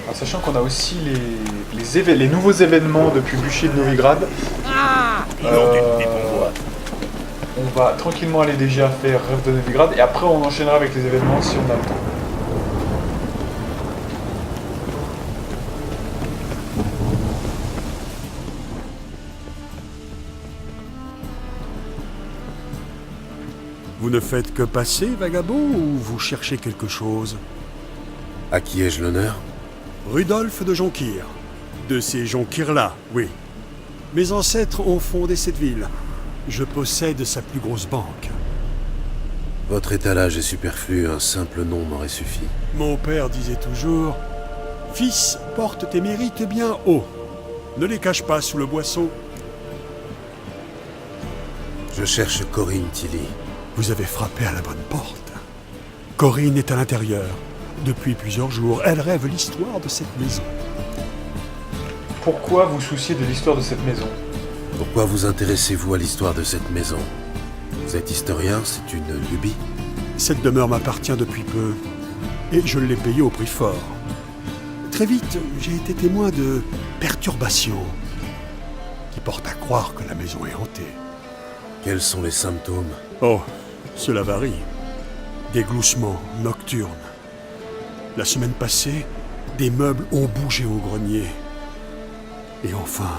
Alors, sachant qu'on a aussi les nouveaux événements depuis Bûcher de Novigrad. On va tranquillement aller déjà faire Rêve de Novigrad et après on enchaînera avec les événements si on a le temps. Vous ne faites que passer, vagabond, ou vous cherchez quelque chose? À qui ai-je l'honneur? Rudolf de Jonkir. De ces Jonkir-là, oui. Mes ancêtres ont fondé cette ville. Je possède sa plus grosse banque. Votre étalage est superflu, un simple nom m'aurait suffi. Mon père disait toujours... Fils, porte tes mérites bien haut. Ne les cache pas sous le boisseau. Je cherche Corinne Tilly. Vous avez frappé à la bonne porte. Corinne est à l'intérieur. Depuis plusieurs jours, elle rêve l'histoire de cette maison. Pourquoi vous souciez de l'histoire de cette maison? Pourquoi vous intéressez-vous à l'histoire de cette maison? Vous êtes historien, c'est une lubie? Cette demeure m'appartient depuis peu, et je l'ai payée au prix fort. Très vite, j'ai été témoin de perturbations qui portent à croire que la maison est hantée. Quels sont les symptômes? Oh, cela varie. Des gloussements nocturnes. La semaine passée, des meubles ont bougé au grenier. Et enfin,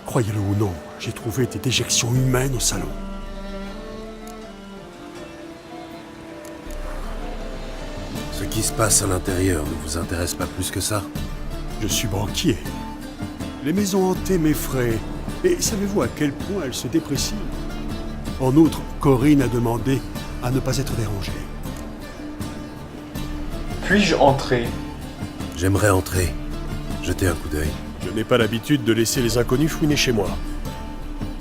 croyez-le ou non, j'ai trouvé des déjections humaines au salon. Ce qui se passe à l'intérieur ne vous intéresse pas plus que ça? Je suis banquier. Les maisons hantées m'effraient. Et savez-vous à quel point elles se déprécient? En outre, Corinne a demandé à ne pas être dérangée. Puis-je entrer? J'aimerais entrer. Jetez un coup d'œil. Je n'ai pas l'habitude de laisser les inconnus fouiner chez moi.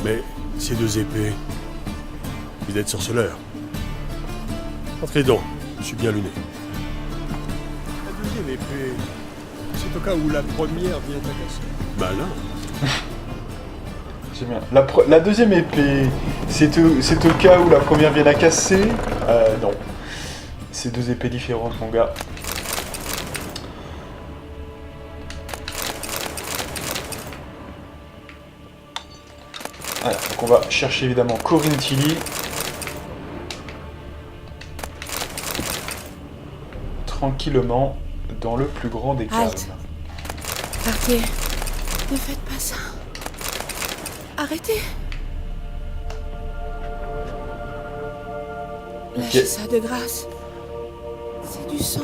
Mais ces deux épées... Vous êtes sorceleur. Entrez donc, je suis bien luné. La deuxième épée... C'est au cas où la première vient à casser. Malin. J'aime bien. La deuxième épée, c'est au cas où la première vient à casser. Non. C'est deux épées différentes, mon gars. Voilà, donc on va chercher évidemment Corinne Tilly. Tranquillement, dans le plus grand des calmes. Halte. Partez. Ne faites pas ça. Arrêtez. Lâchez ça de grâce. C'est du sang.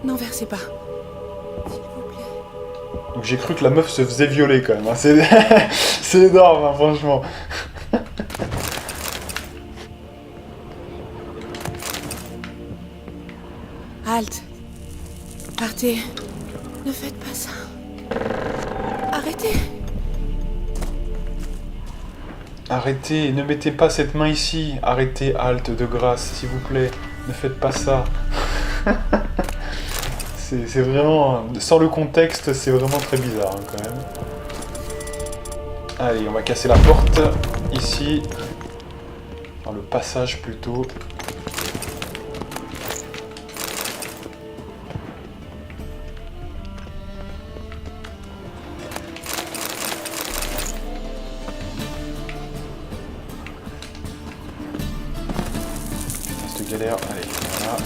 N'en versez pas. S'il vous plaît. Donc j'ai cru que la meuf se faisait violer quand même. Hein. C'est énorme, hein, franchement. Halte. Partez. Ne faites pas ça. Arrêtez. Arrêtez, ne mettez pas cette main ici. Arrêtez, halte, de grâce, s'il vous plaît. Ne faites pas ça. C'est vraiment... Sans le contexte, c'est vraiment très bizarre, hein, quand même. Allez, on va casser la porte, ici. Dans le passage, plutôt. galère. Allez, voilà.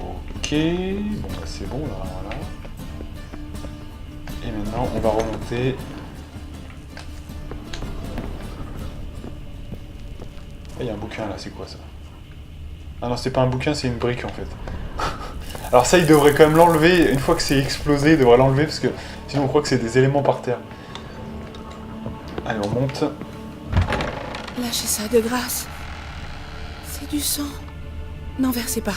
Ok, bon bah c'est bon là, voilà. Et maintenant on va remonter. Il y a un bouquin là, c'est quoi ça? Ah non, c'est pas un bouquin, c'est une brique en fait. Alors ça, il devrait quand même l'enlever, une fois que c'est explosé, il devrait l'enlever parce que sinon on croit que c'est des éléments par terre. Allez, on monte. Lâchez ça de grâce. C'est du sang. N'en versez pas.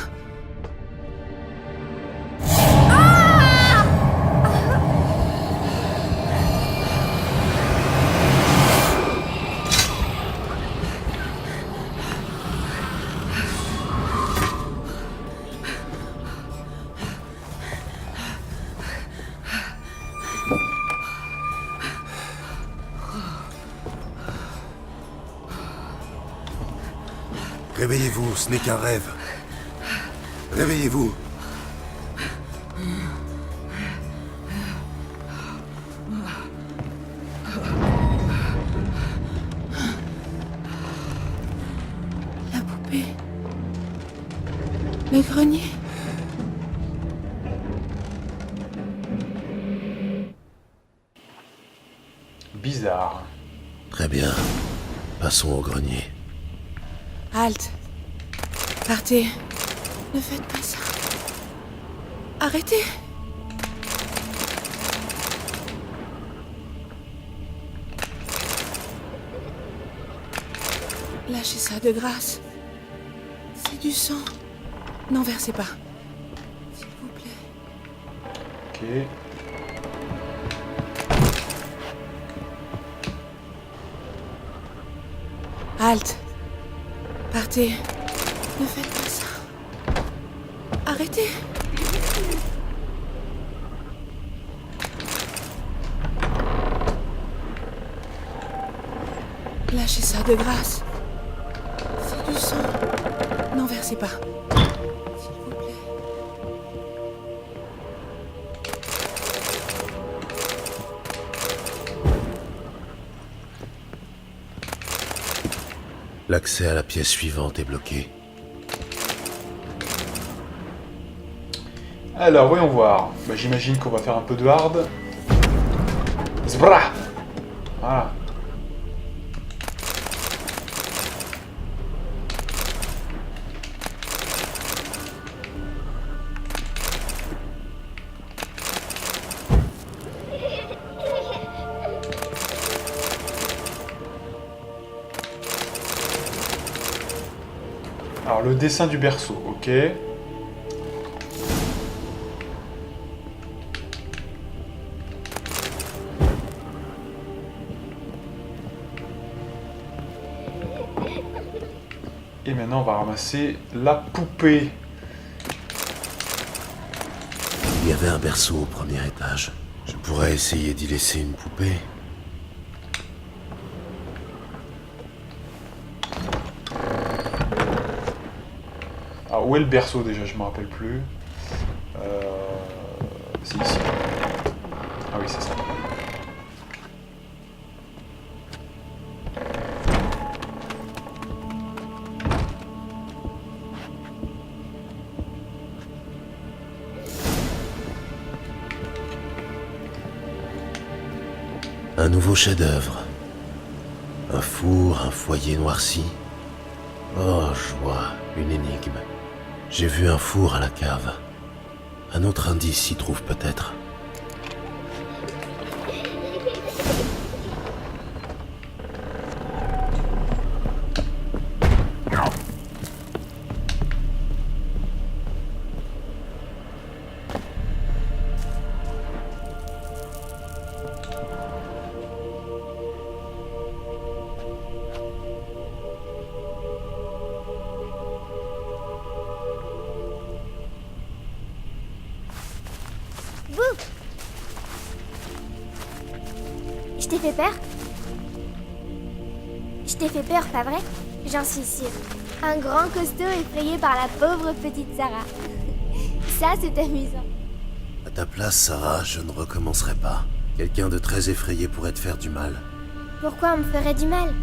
Réveillez-vous, ce n'est qu'un rêve. Réveillez-vous. La poupée. Le grenier. Bizarre. Très bien. Passons au grenier. Halte. Partez. Ne faites pas ça. Arrêtez. Lâchez ça de grâce. C'est du sang. N'en versez pas. S'il vous plaît. Ok. Halte. Partez. Ne faites pas ça. Arrêtez. Lâchez ça de grâce. C'est du sang. N'en versez pas. S'il vous plaît. L'accès à la pièce suivante est bloqué. Alors, voyons voir. Bah, j'imagine qu'on va faire un peu de hard. Zbra! Voilà. Alors, le dessin du berceau, ok. Et maintenant, on va ramasser la poupée. Il y avait un berceau au premier étage. Je pourrais essayer d'y laisser une poupée. Alors, où est le berceau déjà? Je me rappelle plus. C'est ici. Ah oui, c'est ça. Un nouveau chef-d'œuvre. Un four, un foyer noirci. Oh, joie, une énigme. J'ai vu un four à la cave. Un autre indice s'y trouve peut-être. Je t'ai fait peur? Je t'ai fait peur, pas vrai? J'en suis sûre. Un grand costaud effrayé par la pauvre petite Sarah. Ça, c'est amusant. À ta place, Sarah, je ne recommencerai pas. Quelqu'un de très effrayé pourrait te faire du mal. Pourquoi on me ferait du mal?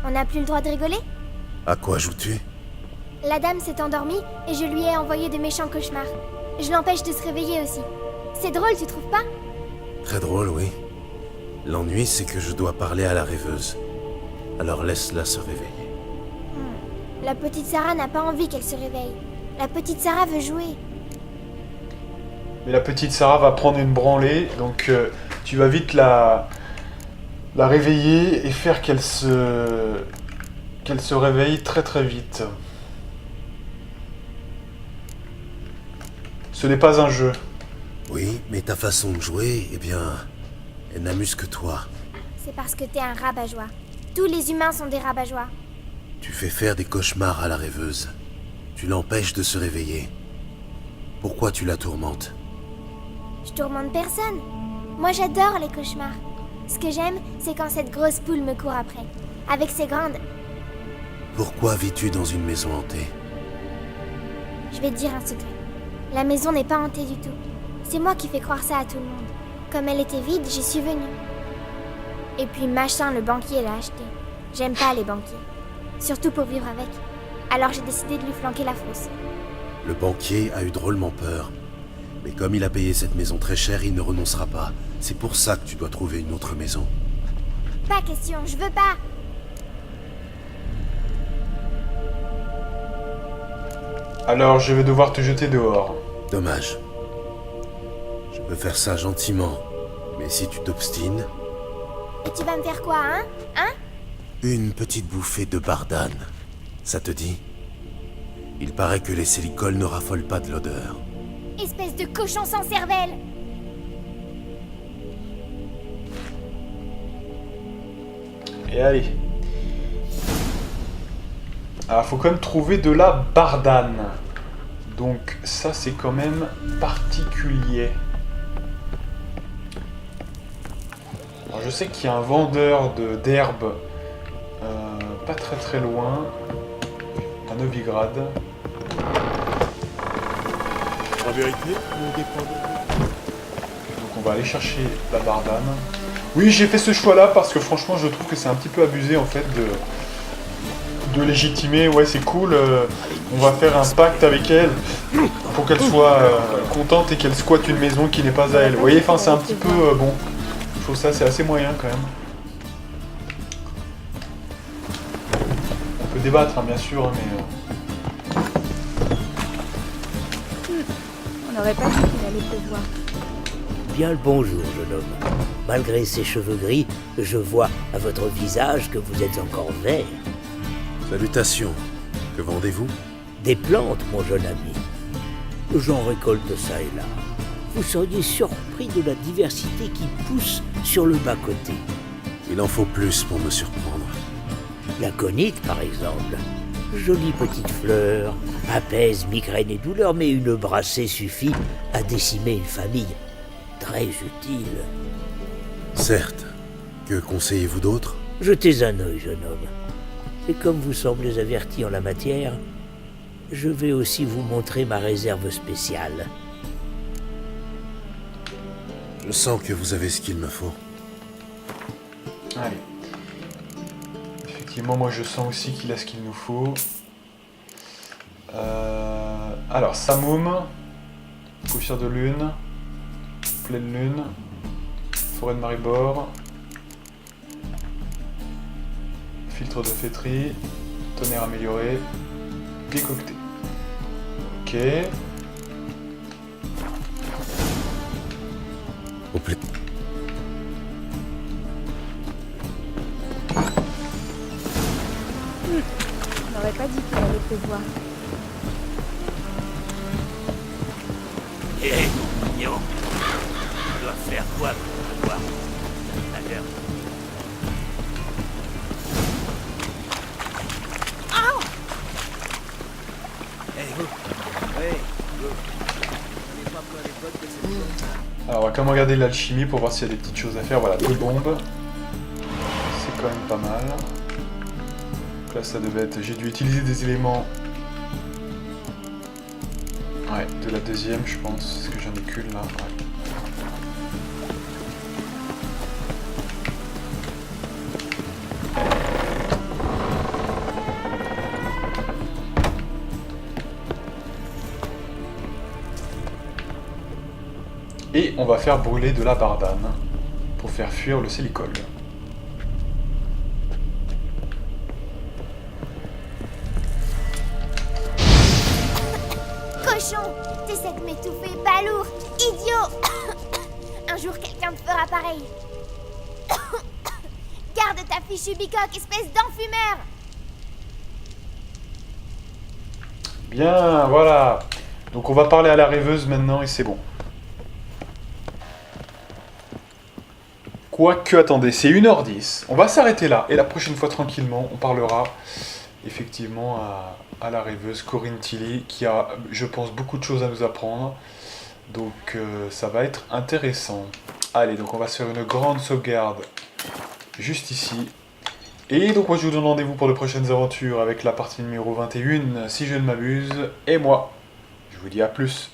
On n'a plus le droit de rigoler? À quoi joues-tu? La dame s'est endormie et je lui ai envoyé de méchants cauchemars. Je l'empêche de se réveiller aussi. C'est drôle, tu trouves pas? Très drôle, oui. L'ennui, c'est que je dois parler à la rêveuse. Alors laisse-la se réveiller. La petite Sarah n'a pas envie qu'elle se réveille. La petite Sarah veut jouer. Mais la petite Sarah va prendre une branlée, donc tu vas vite la réveiller et faire qu'elle se réveille très très vite. Ce n'est pas un jeu. Oui, mais ta façon de jouer, eh bien, elle n'amuse que toi. C'est parce que t'es un rabat-joie. Tous les humains sont des rabat-joie. Tu fais faire des cauchemars à la rêveuse. Tu l'empêches de se réveiller. Pourquoi tu la tourmentes? Je tourmente personne. Moi j'adore les cauchemars. Ce que j'aime, c'est quand cette grosse poule me court après. Avec ses grandes... Pourquoi vis-tu dans une maison hantée? Je vais te dire un secret. La maison n'est pas hantée du tout. C'est moi qui fais croire ça à tout le monde. Comme elle était vide, j'y suis venue. Et puis machin, le banquier l'a acheté. J'aime pas les banquiers. Surtout pour vivre avec. Alors j'ai décidé de lui flanquer la fosse. Le banquier a eu drôlement peur. Mais comme il a payé cette maison très cher, il ne renoncera pas. C'est pour ça que tu dois trouver une autre maison. Pas question, je veux pas. Alors je vais devoir te jeter dehors. Dommage. Je peux faire ça gentiment. Mais si tu t'obstines... Et tu vas me faire quoi, hein? Hein? Une petite bouffée de bardane. Ça te dit? Il paraît que les sélicoles ne raffolent pas de l'odeur. Espèce de cochon sans cervelle! Et allez. Alors, faut quand même trouver de la bardane. Donc, ça, c'est quand même particulier. Alors, je sais qu'il y a un vendeur d'herbes pas très très loin, à Novigrad. En vérité, nous dépendons. Donc, on va aller chercher la bardane. Oui, j'ai fait ce choix-là parce que franchement, je trouve que c'est un petit peu abusé en fait de légitimer. Ouais, c'est cool. On va faire un pacte avec elle pour qu'elle soit contente et qu'elle squatte une maison qui n'est pas à elle. Vous voyez, enfin, c'est un petit peu bon. Je trouve ça, c'est assez moyen quand même. On peut débattre, hein, bien sûr, mais. On n'aurait pas dit qu'il allait pleuvoir. Bien le bonjour, jeune homme. Malgré ces cheveux gris, je vois à votre visage que vous êtes encore vert. Salutations. Que vendez-vous? Des plantes, mon jeune ami. J'en récolte ça et là. Vous seriez surpris de la diversité qui pousse sur le bas-côté. Il en faut plus pour me surprendre. L'aconite, par exemple. Jolie petite fleur, apaise migraine et douleur, mais une brassée suffit à décimer une famille. Très utile. Certes. Que conseillez-vous d'autre? Jetez un œil, jeune homme. Et comme vous semblez averti en la matière, je vais aussi vous montrer ma réserve spéciale. Je sens que vous avez ce qu'il me faut. Allez. Effectivement, moi je sens aussi qu'il a ce qu'il nous faut. Alors, Samoum, Poussière de lune, Pleine lune, Forêt de Maribor, Filtre de fêterie, Tonnerre amélioré, Décocté. Ok. Au plus. On n'aurait pas dit qu'il allait pleuvoir. Hé, mignon. On doit faire quoi pour avoir la gueule? Alors on va quand même regarder l'alchimie pour voir s'il y a des petites choses à faire. Voilà, 2 bombes. C'est quand même pas mal. Donc là ça devait être... J'ai dû utiliser des éléments... Ouais, de la deuxième je pense. Parce que j'en ai qu'une là. Ouais. Et on va faire brûler de la bardane pour faire fuir le Célicol. Cochon, t'essaies de m'étouffer, balourd, idiot. Un jour, quelqu'un te fera pareil. Garde ta fichue bicoque, espèce d'enfumeur. Bien, voilà. Donc on va parler à la rêveuse maintenant et c'est bon. Quoique, attendez, c'est 1h10. On va s'arrêter là. Et la prochaine fois, tranquillement, on parlera effectivement à la rêveuse Corinne Tilly, qui a, je pense, beaucoup de choses à nous apprendre. Donc ça va être intéressant. Allez, donc on va se faire une grande sauvegarde juste ici. Et donc moi je vous donne rendez-vous pour de prochaines aventures avec la partie numéro 21, si je ne m'abuse. Et moi, je vous dis à plus.